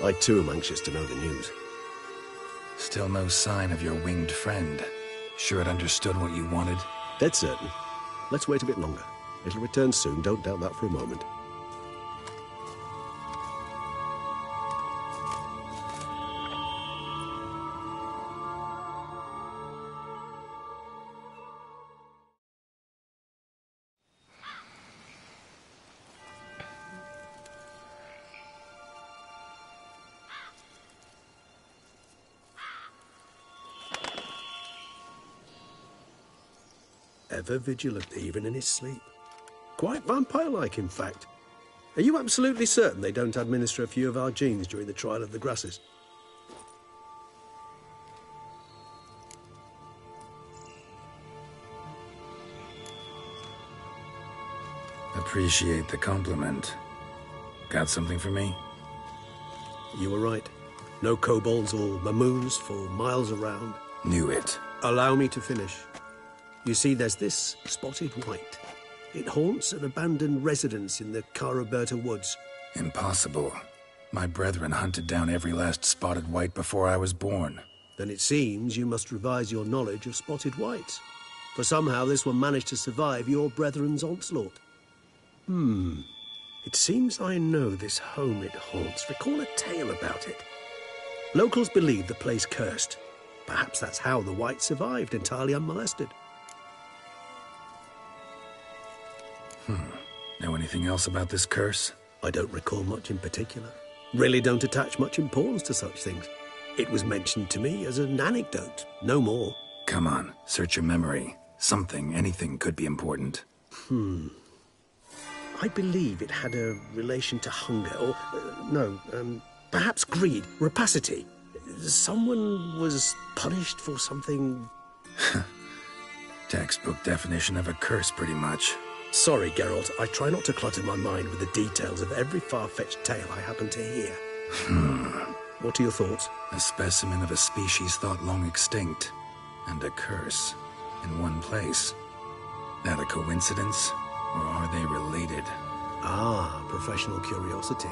I too am anxious to know the news. Still no sign of your winged friend. Sure it understood what you wanted? Dead certain. Let's wait a bit longer. It'll return soon, don't doubt that for a moment. Ever vigilant, even in his sleep. Quite vampire-like, in fact. Are you absolutely certain they don't administer a few of our genes during the trial of the grasses? Appreciate the compliment. Got something for me? You were right. No kobolds or mamoons for miles around. Knew it. Allow me to finish. You see, there's this spotted white. It haunts an abandoned residence in the Caraberta woods. Impossible. My brethren hunted down every last spotted white before I was born. Then it seems you must revise your knowledge of spotted whites. For somehow this one managed to survive your brethren's onslaught. It seems I know this home it haunts. Recall a tale about it. Locals believe the place cursed. Perhaps that's how the white survived entirely unmolested. Know anything else about this curse? I don't recall much in particular. Really don't attach much importance to such things. It was mentioned to me as an anecdote, no more. Come on, search your memory. Something, anything could be important. I believe it had a relation to hunger, or, perhaps greed, rapacity. Someone was punished for something... Textbook definition of a curse, pretty much. Sorry, Geralt, I try not to clutter my mind with the details of every far-fetched tale I happen to hear. What are your thoughts? A specimen of a species thought long extinct, and a curse, in one place. That a coincidence, or are they related? Ah, professional curiosity.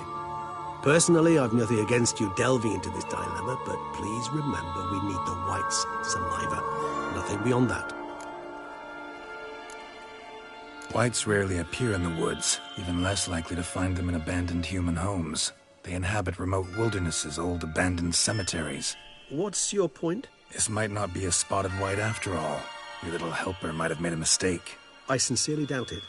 Personally, I've nothing against you delving into this dilemma, but please remember we need the white's saliva. Nothing beyond that. Whites rarely appear in the woods, even less likely to find them in abandoned human homes. They inhabit remote wildernesses, old abandoned cemeteries. What's your point? This might not be a spotted white after all. Your little helper might have made a mistake. I sincerely doubt it.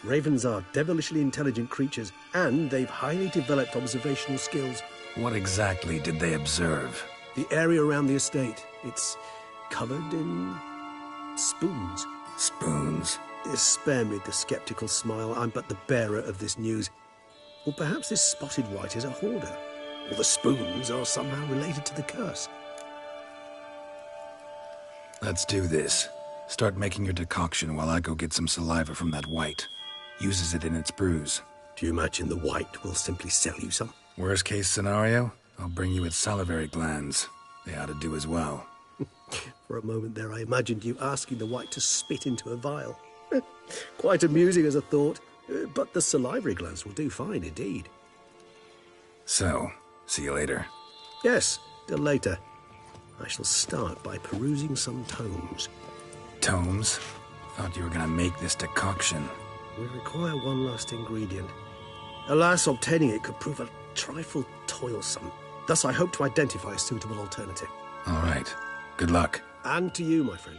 Ravens are devilishly intelligent creatures, and they've highly developed observational skills. What exactly did they observe? The area around the estate. It's covered in... spoons. Spoons? Spare me the skeptical smile. I'm but the bearer of this news. Or perhaps this spotted white is a hoarder. Or the spoons are somehow related to the curse. Let's do this. Start making your decoction while I go get some saliva from that white. Uses it in its brews. Do you imagine the white will simply sell you some? Worst case scenario, I'll bring you its salivary glands. They ought to do as well. For a moment there, I imagined you asking the white to spit into a vial. Quite amusing as a thought, but the salivary glands will do fine indeed. So, see you later. Yes, till later. I shall start by perusing some tomes. Tomes? Thought you were gonna make this decoction. We require one last ingredient. Alas, obtaining it could prove a trifle toilsome. Thus, I hope to identify a suitable alternative. All right. Good luck. And to you, my friend.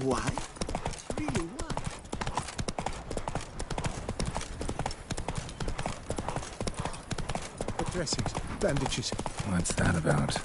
Why? Really, why? The dressings, bandages. What's that about?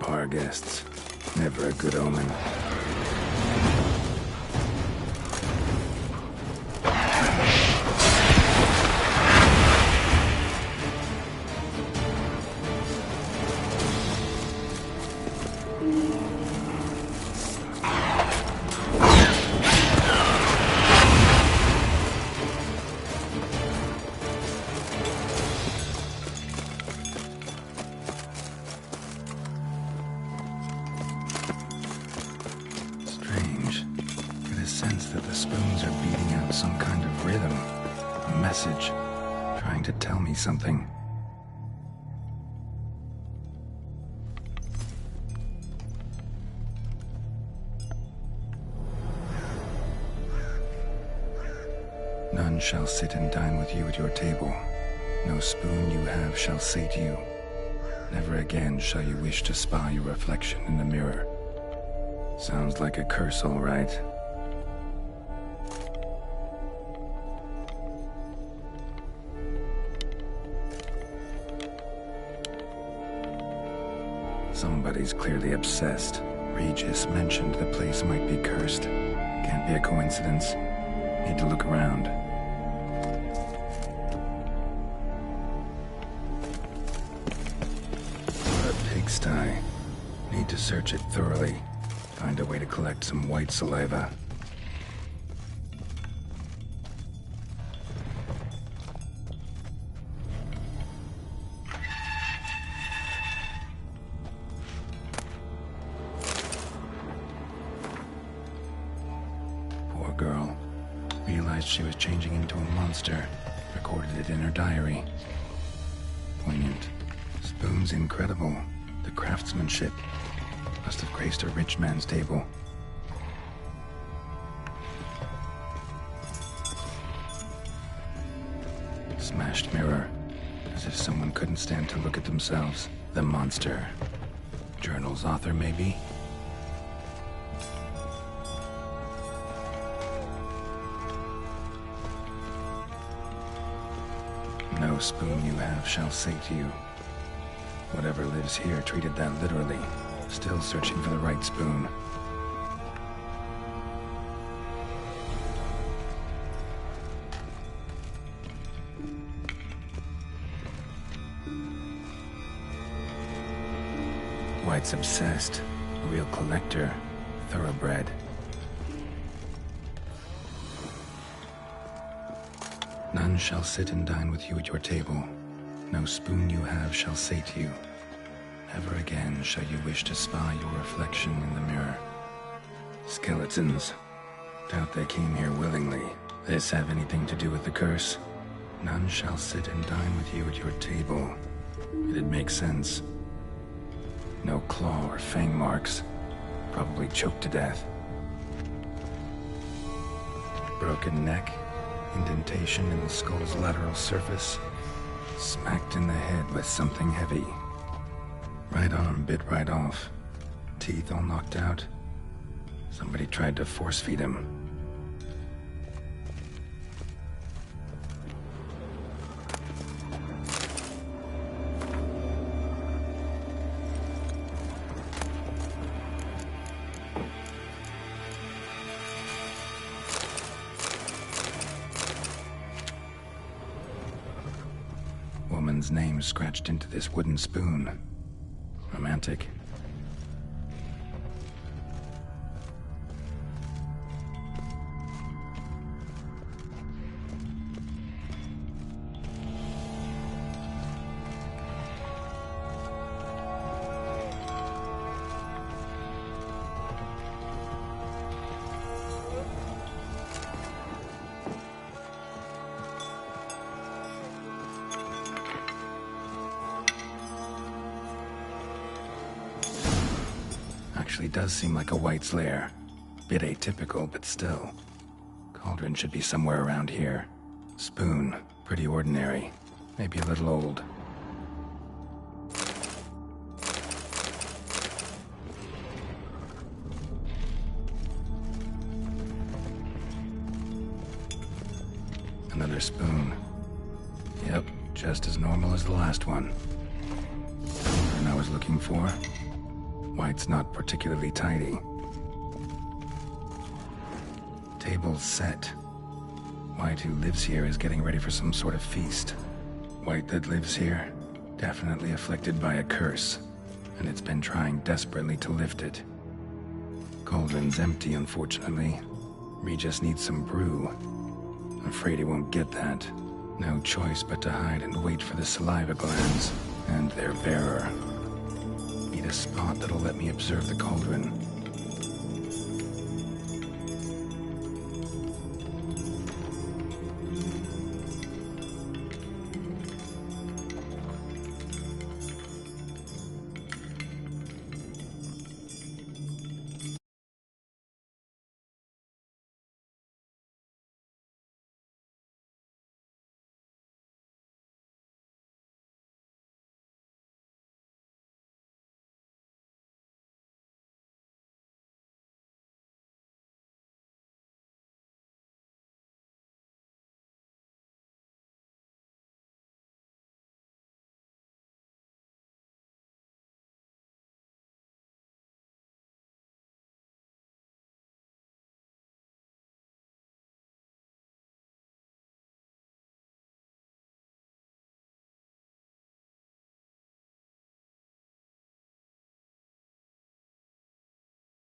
Bar guests. Never a good omen. Sense that the spoons are beating out some kind of rhythm, a message, trying to tell me something. None shall sit and dine with you at your table. No spoon you have shall sate you. Never again shall you wish to spy your reflection in the mirror. Sounds like a curse, all right. Somebody's clearly obsessed. Regis mentioned the place might be cursed. Can't be a coincidence. Need to look around. A pigsty. Need to search it thoroughly. Find a way to collect some white saliva. Girl. Realized she was changing into a monster. Recorded it in her diary. Poignant. Spoon's incredible. The craftsmanship. Must have graced a rich man's table. Smashed mirror. As if someone couldn't stand to look at themselves. The monster. Journal's author, maybe? No spoon you have shall sate you. Whatever lives here treated that literally. Still searching for the right spoon. White's obsessed. A real collector. Thoroughbred. None shall sit and dine with you at your table. No spoon you have shall sate you. Never again shall you wish to spy your reflection in the mirror. Skeletons. Doubt they came here willingly. This have anything to do with the curse? None shall sit and dine with you at your table. It'd make sense. No claw or fang marks. Probably choked to death. Broken neck. Indentation in the skull's lateral surface. Smacked in the head with something heavy. Right arm bit right off. Teeth all knocked out. Somebody tried to force feed him. someone's name scratched into this wooden spoon. Romantic. Actually does seem like a White's lair. Bit atypical, but still. Cauldron should be somewhere around here. Spoon, pretty ordinary. Maybe a little old. Another spoon. Yep, just as normal as the last one. Cauldron I was looking for. White's not particularly tidy. Table's set. White, who lives here, is getting ready for some sort of feast. White that lives here, definitely afflicted by a curse, and it's been trying desperately to lift it. Cauldron's empty, unfortunately. Regis needs some brew. Afraid he won't get that. No choice but to hide and wait for the saliva glands and their bearer. Need a spot that'll let me observe the cauldron.